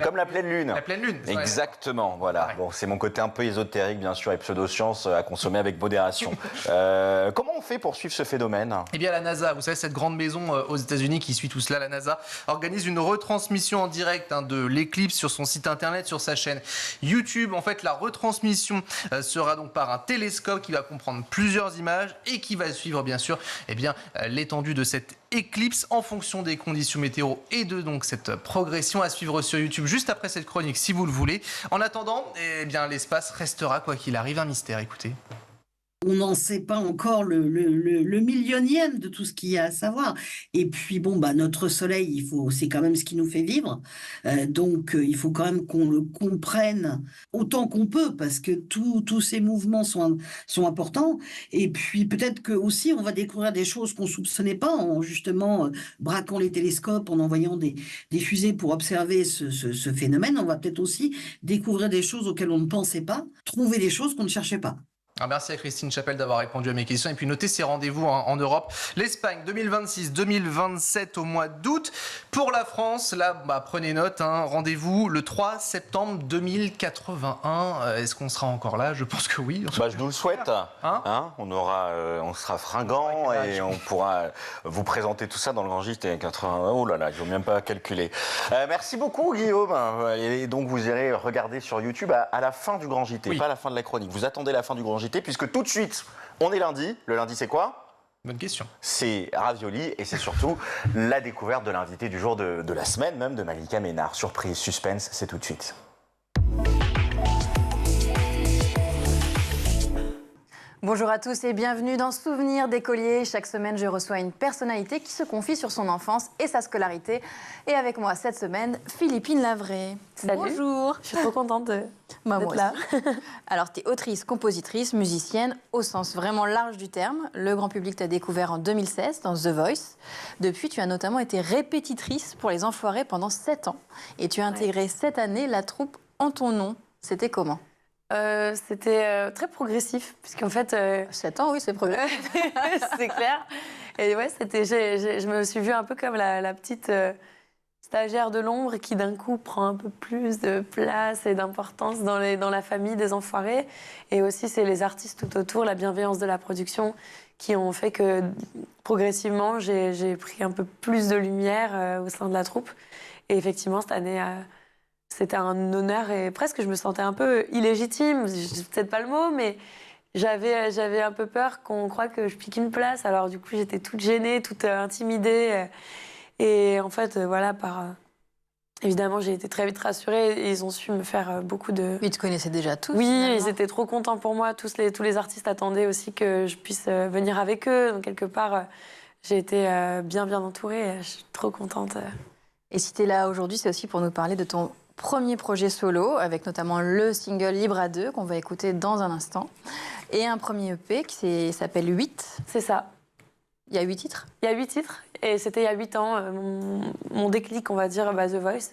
comme la pleine lune. La pleine lune. Exactement, voilà. Ouais. Bon, c'est mon côté un peu ésotérique, bien sûr, et pseudosciences à consommer avec modération. Comment on fait pour suivre ce phénomène ? Eh bien, la NASA, vous savez, cette grande maison aux États-Unis qui suit tout cela, la NASA, organise une retransmission en direct de l'éclipse sur son site internet, sur sa chaîne YouTube. En fait, la retransmission sera donc par un télescope qui va comprendre plusieurs images et qui va suivre bien sûr l'étendue de cette éclipse en fonction des conditions météo et de donc cette progression à suivre sur YouTube juste après cette chronique si vous le voulez. En attendant, l'espace restera quoi qu'il arrive un mystère, écoutez. On n'en sait pas encore le millionième de tout ce qu'il y a à savoir. Et puis, notre Soleil, c'est quand même ce qui nous fait vivre. Donc, il faut quand même qu'on le comprenne autant qu'on peut, parce que tous ces mouvements sont importants. Et puis, peut-être que aussi, on va découvrir des choses qu'on ne soupçonnait pas, en justement braquant les télescopes, en envoyant des fusées pour observer ce phénomène. On va peut-être aussi découvrir des choses auxquelles on ne pensait pas, trouver des choses qu'on ne cherchait pas. Alors merci à Christine Chapelle d'avoir répondu à mes questions et puis notez ces rendez-vous en Europe. L'Espagne 2026-2027 au mois d'août. Pour la France, là, prenez note, rendez-vous le 3 septembre 2081. Est-ce qu'on sera encore là ? Je pense que oui. Je nous le souhaite. On sera fringant et on pourra vous présenter tout ça dans le Grand JT 80. Oh là là, je ne veux même pas calculer. Merci beaucoup Guillaume. Et donc vous irez regarder sur YouTube à la fin du Grand JT, pas à la fin de la chronique. Vous attendez la fin du Grand JT. JT, puisque tout de suite, on est lundi. Le lundi, c'est quoi ? Bonne question. C'est Ravioli et c'est surtout la découverte de l'invité du jour de la semaine même de Malika Ménard. Surprise, suspense, c'est tout de suite. Bonjour à tous et bienvenue dans Souvenirs d'écolier. Chaque semaine, je reçois une personnalité qui se confie sur son enfance et sa scolarité. Et avec moi cette semaine, Philippine Lavray. Salut. Bonjour. Je suis trop contente d'être moi là. Alors, tu es autrice, compositrice, musicienne, au sens vraiment large du terme. Le grand public t'a découvert en 2016 dans The Voice. Depuis, tu as notamment été répétitrice pour Les Enfoirés pendant 7 ans. Et tu as intégré cette année la troupe En ton nom. C'était comment ? C'était très progressif, puisqu'en fait... 7 ans, oui, c'est progressif. C'est clair. Et ouais, je me suis vue un peu comme la petite stagiaire de l'ombre qui d'un coup prend un peu plus de place et d'importance dans la famille des Enfoirés. Et aussi, c'est les artistes tout autour, la bienveillance de la production, qui ont fait que progressivement, j'ai pris un peu plus de lumière au sein de la troupe. Et effectivement, cette année... C'était un honneur et presque je me sentais un peu illégitime, c'est peut-être pas le mot, mais j'avais un peu peur qu'on croie que je pique une place. Alors du coup, j'étais toute gênée, toute intimidée. Et en fait, voilà, évidemment, j'ai été très vite rassurée et ils ont su me faire beaucoup de... Ils te connaissaient déjà tous. Oui, finalement. ils étaient trop contents pour moi. Tous les artistes attendaient aussi que je puisse venir avec eux. Donc quelque part, j'ai été bien entourée. Je suis trop contente. Et si tu es là aujourd'hui, c'est aussi pour nous parler de ton premier projet solo, avec notamment le single Libre à deux, qu'on va écouter dans un instant, et un premier EP qui s'appelle 8. C'est ça. Il y a 8 titres ? Il y a 8 titres, et c'était il y a 8 ans, mon déclic, on va dire, The Voice.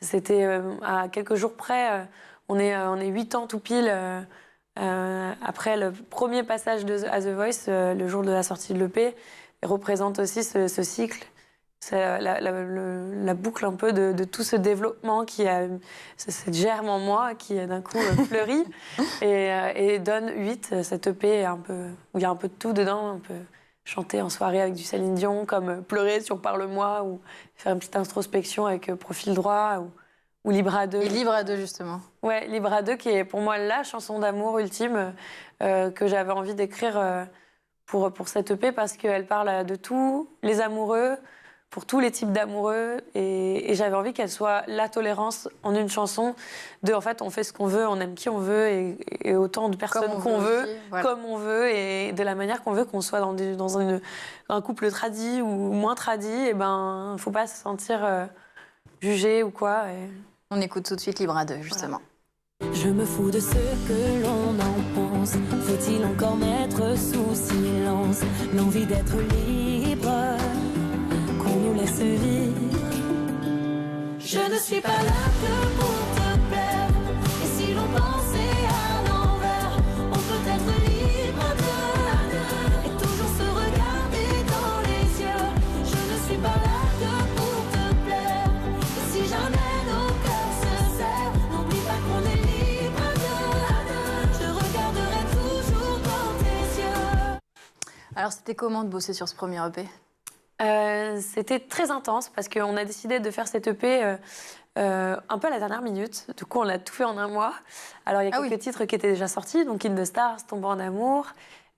C'était à quelques jours près, on est 8 ans tout pile, après le premier passage à The Voice, le jour de la sortie de l'EP, représente aussi ce cycle. C'est la boucle un peu de tout ce développement cette germe en moi qui d'un coup fleurit et donne 8, cette EP où il y a un peu de tout dedans, on peut chanter en soirée avec du Céline Dion, comme pleurer sur Parle-moi, ou faire une petite introspection avec Profil droit, ou Libre à deux. Et Libre à deux, justement. Ouais, Libre à deux, qui est pour moi la chanson d'amour ultime que j'avais envie d'écrire pour cette EP, parce qu'elle parle de tous les amoureux, pour tous les types d'amoureux, et j'avais envie qu'elle soit la tolérance en une chanson en fait, on fait ce qu'on veut, on aime qui on veut, et autant de personnes qu'on veut, voilà, comme on veut, et de la manière qu'on veut, qu'on soit dans un couple tradit ou moins tradit, et ben, faut pas se sentir jugé ou quoi. On écoute tout de suite Libre à deux, justement. Voilà. Je me fous de ce que l'on en pense, faut-il encore mettre sous silence l'envie d'être libre, qu'on nous laisse vivre. Je ne suis pas là que pour te plaire, et si l'on pensait à l'envers, on peut être libre de et toujours se regarder dans les yeux. Je ne suis pas là que pour te plaire, et si jamais nos cœurs se serrent, n'oublie pas qu'on est libre de je regarderai toujours dans tes yeux. Alors c'était comment de bosser sur ce premier EP ? C'était très intense parce qu'on a décidé de faire cette EP un peu à la dernière minute. Du coup, on l'a tout fait en un mois. Alors, il y a quelques titres qui étaient déjà sortis, donc In the Stars, Tombant en amour.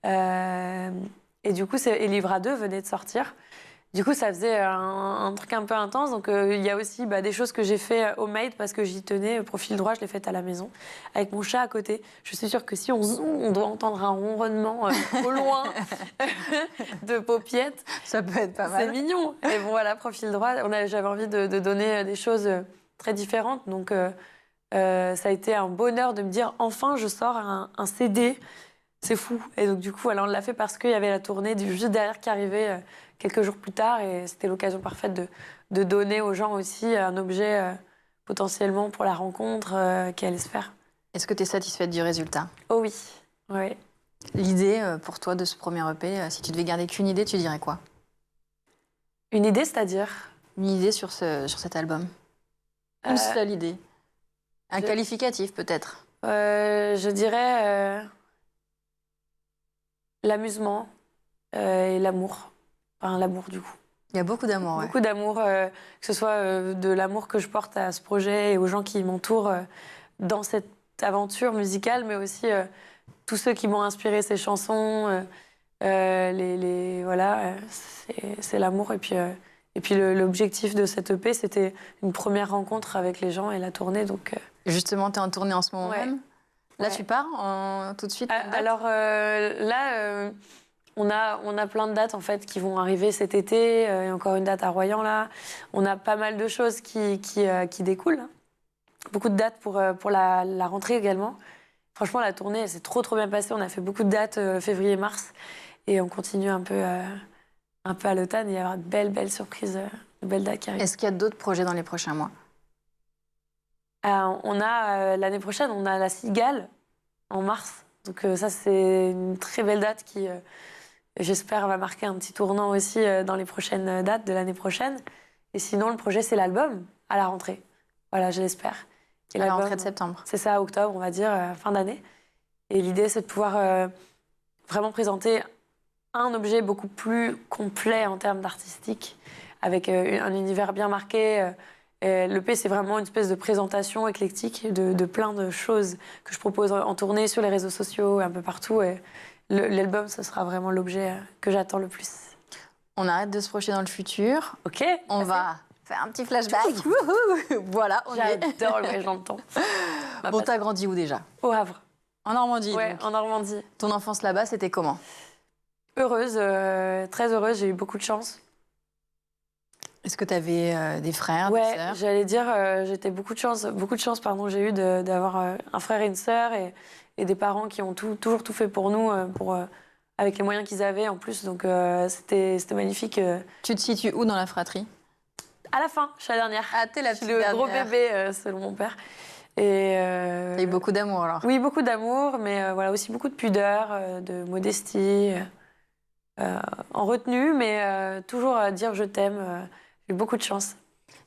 Et du coup, Libre à deux venait de sortir. Du coup, ça faisait un truc un peu intense. Donc, il y a aussi des choses que j'ai fait homemade parce que j'y tenais. Profil droit, je l'ai fait à la maison avec mon chat à côté. Je suis sûre que si on zoome, on doit entendre un ronronnement au loin de paupiettes. Ça peut être pas mal. C'est mignon. Et bon, voilà, Profil droit, j'avais envie de donner des choses très différentes. Donc, ça a été un bonheur de me dire enfin, je sors un CD. C'est fou. Et donc, du coup, alors, on l'a fait parce qu'il y avait la tournée du juste derrière qui arrivait quelques jours plus tard. Et c'était l'occasion parfaite de donner aux gens aussi un objet potentiellement pour la rencontre qui allait se faire. Est-ce que tu es satisfaite du résultat ? Oh oui. Ouais. L'idée pour toi de ce premier EP, si tu devais garder qu'une idée, tu dirais quoi ? Une idée, c'est-à-dire ? Une idée sur cet album. Une seule idée. Un qualificatif, peut-être. Je dirais l'amusement et l'amour. Enfin, l'amour, du coup. Il y a beaucoup d'amour, Beaucoup d'amour, que ce soit de l'amour que je porte à ce projet et aux gens qui m'entourent dans cette aventure musicale, mais aussi tous ceux qui m'ont inspiré ces chansons, voilà, c'est l'amour. Et puis l'objectif de cette EP, c'était une première rencontre avec les gens et la tournée. Donc, Justement, tu es en tournée en ce moment même. Là, tu pars tout de suite. Alors là, on a plein de dates en fait qui vont arriver cet été. Il y a encore une date à Royan là. On a pas mal de choses qui découlent. Beaucoup de dates pour la rentrée également. Franchement, la tournée, elle s'est trop bien passée. On a fait beaucoup de dates février-mars et on continue un peu à l'automne. Il y aura de belles surprises, de belles dates qui arrivent. Est-ce qu'il y a d'autres projets dans les prochains mois? On a l'année prochaine, on a la Cigale en mars. Donc ça, c'est une très belle date qui, j'espère, va marquer un petit tournant aussi dans les prochaines dates de l'année prochaine. Et sinon, le projet, c'est l'album à la rentrée. Voilà, je l'espère. À la rentrée de septembre. C'est ça, octobre, on va dire, fin d'année. Et l'idée, c'est de pouvoir vraiment présenter un objet beaucoup plus complet en termes d'artistique, avec un univers bien marqué. L'EP, c'est vraiment une espèce de présentation éclectique de plein de choses que je propose en tournée sur les réseaux sociaux, un peu partout. Et l'album, ce sera vraiment l'objet que j'attends le plus. On arrête de se projeter dans le futur. Ok. On va faire un petit flashback. Voilà, on y est. J'adore le voyage dans le temps. Bon, t'as grandi où déjà? Au Havre. En Normandie? Ouais, en Normandie. Ton enfance là-bas, c'était comment? Heureuse, très heureuse, j'ai eu beaucoup de chance. Est-ce que tu avais des frères, des sœurs? J'allais dire, j'étais beaucoup de chance, j'ai eu d'avoir un frère et une sœur et des parents qui ont toujours tout fait pour nous, avec les moyens qu'ils avaient en plus, donc c'était magnifique. Tu te situes où dans la fratrie? À la fin, je suis la dernière. Ah, t'es la petite dernière. dernière. Le gros bébé, selon mon père. Et t'as eu beaucoup d'amour alors? Oui, beaucoup d'amour, mais voilà, aussi beaucoup de pudeur, de modestie, en retenue, mais toujours à dire je t'aime. J'ai eu beaucoup de chance.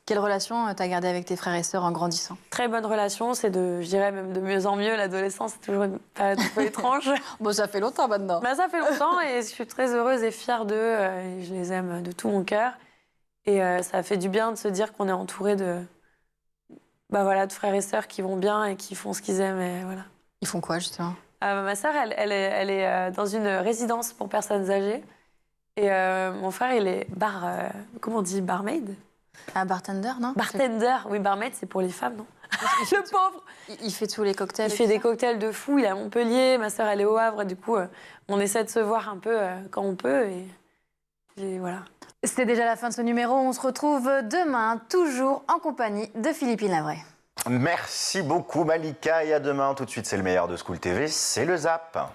Quelle relation t'as gardée avec tes frères et sœurs en grandissant? Très bonne relation, c'est je dirais même de mieux en mieux. L'adolescence, c'est toujours une période un peu étrange. Bon, ça fait longtemps maintenant. Ça fait longtemps et je suis très heureuse et fière d'eux. Et je les aime de tout mon cœur. Et ça fait du bien de se dire qu'on est entouré de frères et sœurs qui vont bien et qui font ce qu'ils aiment. Et voilà. Ils font quoi, justement? Ma sœur, elle est dans une résidence pour personnes âgées. Et mon frère, il est comment on dit, barmaid? Ah, bartender, non? Bartender, oui, barmaid, c'est pour les femmes, non? Le pauvre! Il fait tous les cocktails. Il fait des cocktails de fou, il est à Montpellier, ma sœur, elle est au Havre, et du coup, on essaie de se voir un peu quand on peut, et voilà. C'était déjà la fin de ce numéro, on se retrouve demain, toujours en compagnie de Philippine Lavray. Merci beaucoup Malika, et à demain. Tout de suite, c'est le meilleur de School TV, c'est le Zap.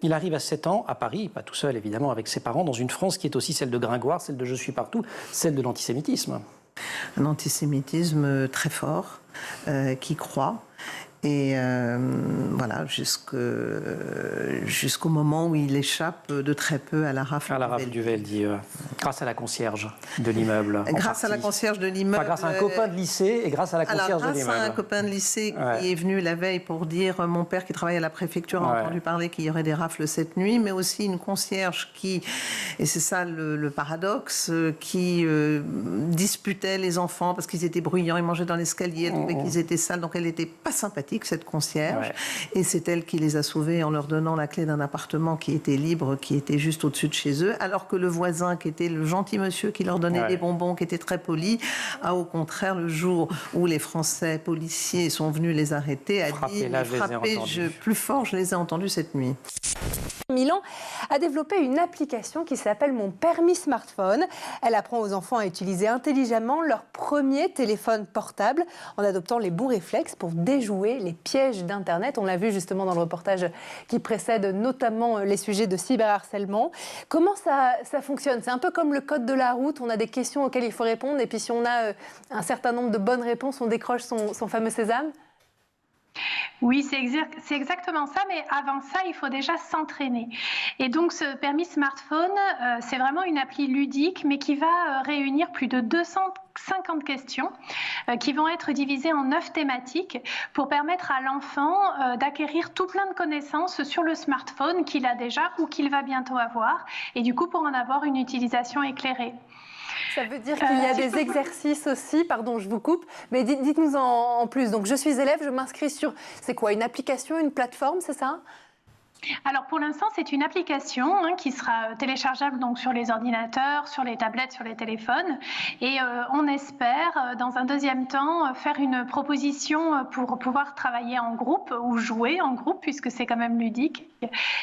Il arrive à 7 ans, à Paris, pas tout seul évidemment, avec ses parents, dans une France qui est aussi celle de Gringoire, celle de Je suis partout, celle de l'antisémitisme. Un antisémitisme très fort, qui croît. Et voilà, jusqu'au moment où il échappe de très peu à la rafle. À la rafle du Veldi, grâce à la concierge de l'immeuble. Grâce à la concierge de l'immeuble. Enfin, grâce à un copain de lycée et grâce à la concierge de l'immeuble. Grâce à un copain de lycée qui est venu la veille pour dire mon père qui travaille à la préfecture a entendu parler qu'il y aurait des rafles cette nuit, mais aussi une concierge qui, et c'est ça le paradoxe, qui disputait les enfants parce qu'ils étaient bruyants, ils mangeaient dans l'escalier, elle trouvait qu'ils étaient sales, donc elle n'était pas sympathique, cette concierge. Et c'est elle qui les a sauvés en leur donnant la clé d'un appartement qui était libre, qui était juste au-dessus de chez eux, alors que le voisin, qui était le gentil monsieur qui leur donnait des bonbons, qui était très poli, a au contraire, le jour où les Français policiers sont venus les arrêter, a dit frappez, plus fort, je les ai entendus cette nuit. Milan a développé une application qui s'appelle Mon Permis Smartphone. Elle apprend aux enfants à utiliser intelligemment leur premier téléphone portable en adoptant les bons réflexes pour déjouer les pièges d'Internet. On l'a vu justement dans le reportage qui précède notamment les sujets de cyberharcèlement. Comment ça fonctionne? C'est un peu comme le code de la route. On a des questions auxquelles il faut répondre et puis si on a un certain nombre de bonnes réponses, on décroche son fameux sésame. Oui, c'est exactement ça, mais avant ça, il faut déjà s'entraîner. Et donc, ce permis smartphone, c'est vraiment une appli ludique, mais qui va réunir plus de 250 questions qui vont être divisées en 9 thématiques pour permettre à l'enfant d'acquérir tout plein de connaissances sur le smartphone qu'il a déjà ou qu'il va bientôt avoir, et du coup, pour en avoir une utilisation éclairée. Ça veut dire qu'il y a des exercices aussi, pardon, je vous coupe, mais dites-nous en plus. Donc, je suis élève, je m'inscris sur, c'est quoi, une application, une plateforme, c'est ça ? Alors pour l'instant, c'est une application qui sera téléchargeable donc sur les ordinateurs, sur les tablettes, sur les téléphones. Et on espère, dans un deuxième temps, faire une proposition pour pouvoir travailler en groupe ou jouer en groupe, puisque c'est quand même ludique,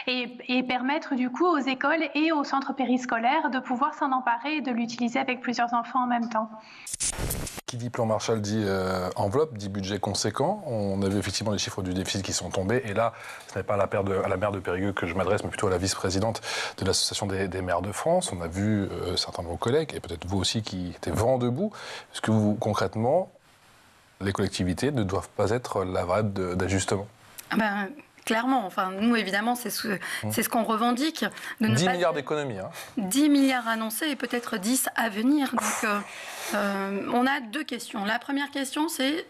et permettre du coup aux écoles et aux centres périscolaires de pouvoir s'en emparer et de l'utiliser avec plusieurs enfants en même temps. Qui dit plan Marshall dit enveloppe, dit budget conséquent. On a vu effectivement les chiffres du déficit qui sont tombés. Et là, ce n'est pas à la maire de Périgueux que je m'adresse, mais plutôt à la vice-présidente de l'Association des maires de France. On a vu certains de vos collègues, et peut-être vous aussi, qui étaient vent debout. Est-ce que concrètement, les collectivités ne doivent pas être la variable d'ajustement ? Clairement, enfin, nous, évidemment, c'est ce qu'on revendique. 10 milliards d'économies. 10 milliards annoncés et peut-être 10 à venir. Donc, on a deux questions. La première question, c'est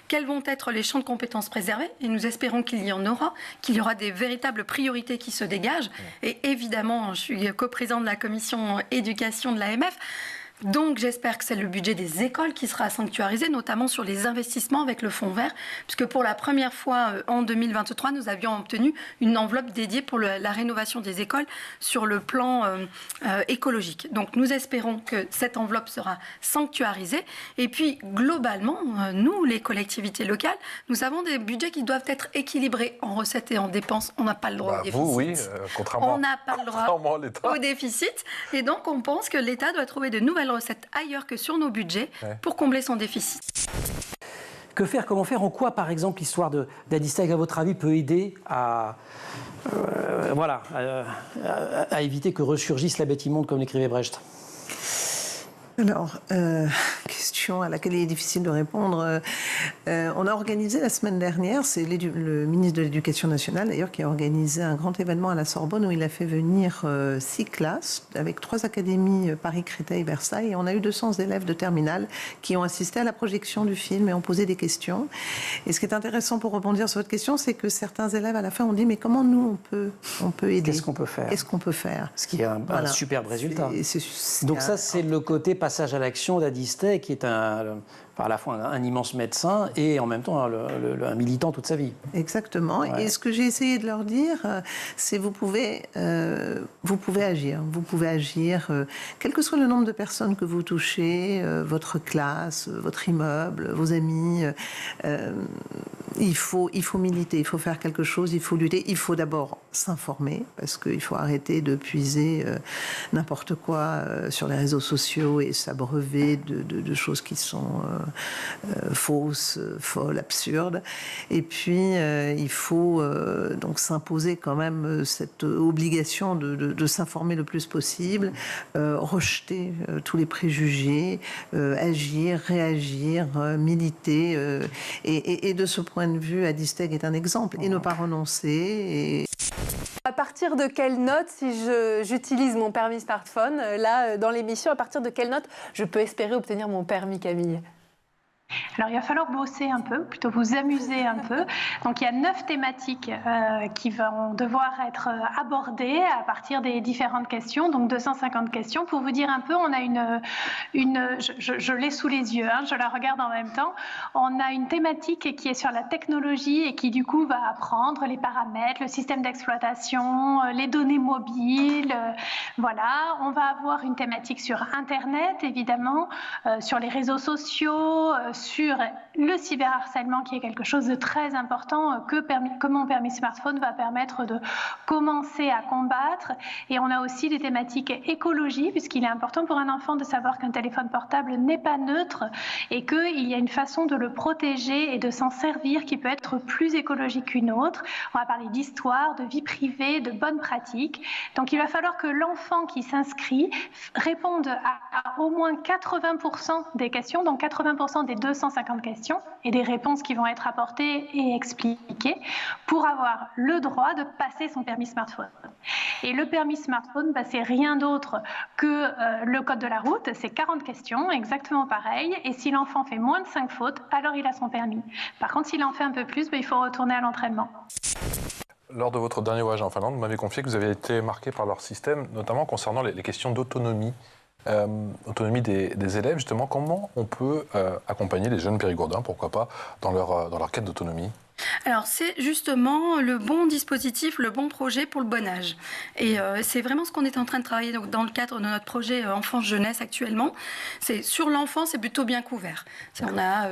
quels vont être les champs de compétences préservés ? Et nous espérons qu'il y en aura, qu'il y aura des véritables priorités qui se dégagent. Et évidemment, je suis coprésidente de la commission éducation de l'AMF. Donc, j'espère que c'est le budget des écoles qui sera sanctuarisé, notamment sur les investissements avec le fonds vert, puisque pour la première fois en 2023, nous avions obtenu une enveloppe dédiée pour la rénovation des écoles sur le plan écologique. Donc, nous espérons que cette enveloppe sera sanctuarisée. Et puis, globalement, nous, les collectivités locales, nous avons des budgets qui doivent être équilibrés en recettes et en dépenses. On n'a pas le droit au déficit. Vous, oui, contrairement, on n'a pas le droit au déficit. Et donc, on pense que l'État doit trouver de nouvelles recettes ailleurs que sur nos budgets pour combler son déficit. Que faire ? Comment faire ? En quoi, par exemple, l'histoire d'Adistag, à votre avis, peut aider à éviter que ressurgisse la bête immonde, comme l'écrivait Brecht ? Alors, question à laquelle il est difficile de répondre. On a organisé la semaine dernière, c'est le ministre de l'Éducation nationale d'ailleurs qui a organisé un grand événement à la Sorbonne où il a fait venir 6 classes avec 3 académies Paris, Créteil, Versailles. Et on a eu 200 élèves de terminale qui ont assisté à la projection du film et ont posé des questions. Et ce qui est intéressant pour rebondir sur votre question, c'est que certains élèves à la fin ont dit mais comment nous on peut aider ? Qu'est-ce qu'on peut faire ? Qu'est-ce qu'on peut faire ? Ce qui est un superbe résultat. Donc ça, c'est le côté passage à l'action d'Adistag, qui est à la fois un immense médecin et en même temps un militant toute sa vie. Exactement. Ouais. Et ce que j'ai essayé de leur dire, c'est vous pouvez agir. Vous pouvez agir, quel que soit le nombre de personnes que vous touchez, votre classe, votre immeuble, vos amis. Il faut militer, il faut faire quelque chose, il faut lutter. Il faut d'abord s'informer, parce qu'il faut arrêter de puiser n'importe quoi sur les réseaux sociaux et s'abreuver de choses qui sont fausses, folles, absurdes. Et puis, il faut donc s'imposer quand même cette obligation de s'informer le plus possible, rejeter tous les préjugés, agir, réagir, militer. Et de ce point de vue, Adistag est un exemple. Et ne pas renoncer. À partir de quelle note, si j'utilise mon permis smartphone, là, dans l'émission, à partir de quelle note je peux espérer obtenir mon permis, Camille ? Alors, il va falloir bosser un peu, plutôt vous amuser un peu. Donc, il y a 9 thématiques qui vont devoir être abordées à partir des différentes questions, donc 250 questions. Pour vous dire un peu, on a je l'ai sous les yeux, je la regarde en même temps. On a une thématique qui est sur la technologie et qui, du coup, va apprendre les paramètres, le système d'exploitation, les données mobiles. Voilà. On va avoir une thématique sur Internet, évidemment, sur les réseaux sociaux, sur le cyberharcèlement, qui est quelque chose de très important que mon permis smartphone va permettre de commencer à combattre. Et on a aussi des thématiques écologie, puisqu'il est important pour un enfant de savoir qu'un téléphone portable n'est pas neutre et qu'il y a une façon de le protéger et de s'en servir qui peut être plus écologique qu'une autre. On va parler d'histoire, de vie privée, de bonnes pratiques. Donc il va falloir que l'enfant qui s'inscrit réponde à au moins 80% des questions, donc 80% des 250 questions et des réponses qui vont être apportées et expliquées pour avoir le droit de passer son permis smartphone. Et le permis smartphone, c'est rien d'autre que le code de la route, c'est 40 questions, exactement pareil, et si l'enfant fait moins de 5 fautes, alors il a son permis. Par contre, s'il en fait un peu plus, il faut retourner à l'entraînement. Lors de votre dernier voyage en Finlande, vous m'avez confié que vous avez été marqué par leur système, notamment concernant les questions d'autonomie Autonomie des élèves, justement, comment on peut accompagner les jeunes périgourdins, pourquoi pas, dans leur quête d'autonomie ? Alors c'est justement le bon dispositif, le bon projet pour le bon âge. Et c'est vraiment ce qu'on est en train de travailler dans le cadre de notre projet enfance-jeunesse actuellement. C'est sur l'enfant, c'est plutôt bien couvert. On a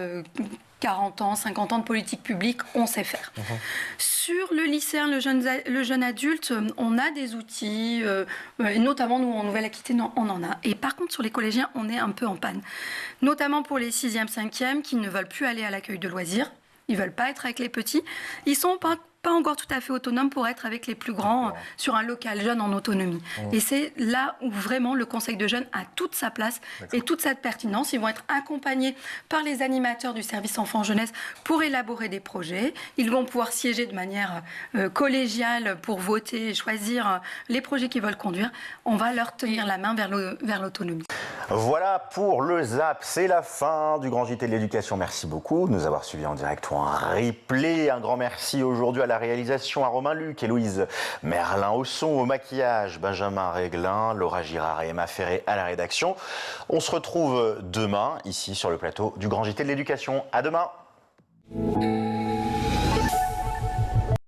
40 ans, 50 ans de politique publique, on sait faire. Sur le lycéen, le jeune adulte, on a des outils, notamment nous en Nouvelle-Aquitaine, on en a. Et par contre, sur les collégiens, on est un peu en panne. Notamment pour les 6e, 5e qui ne veulent plus aller à l'accueil de loisirs. Ils ne veulent pas être avec les petits. Ils ne sont pas encore tout à fait autonomes pour être avec les plus grands sur un local jeune en autonomie. Et c'est là où vraiment le conseil de jeunes a toute sa place et toute sa pertinence. Ils vont être accompagnés par les animateurs du service enfant-jeunesse pour élaborer des projets. Ils vont pouvoir siéger de manière collégiale pour voter et choisir les projets qu'ils veulent conduire. On va leur tenir la main vers l'autonomie. Voilà pour le ZAP, c'est la fin du Grand JT de l'éducation. Merci beaucoup de nous avoir suivis en direct ou en replay. Un grand merci aujourd'hui à la réalisation à Romain Luc, Héloïse Merlin-Ausson, au maquillage Benjamin Réglin, Laura Girard et Emma Ferré à la rédaction. On se retrouve demain ici sur le plateau du Grand JT de l'éducation. À demain.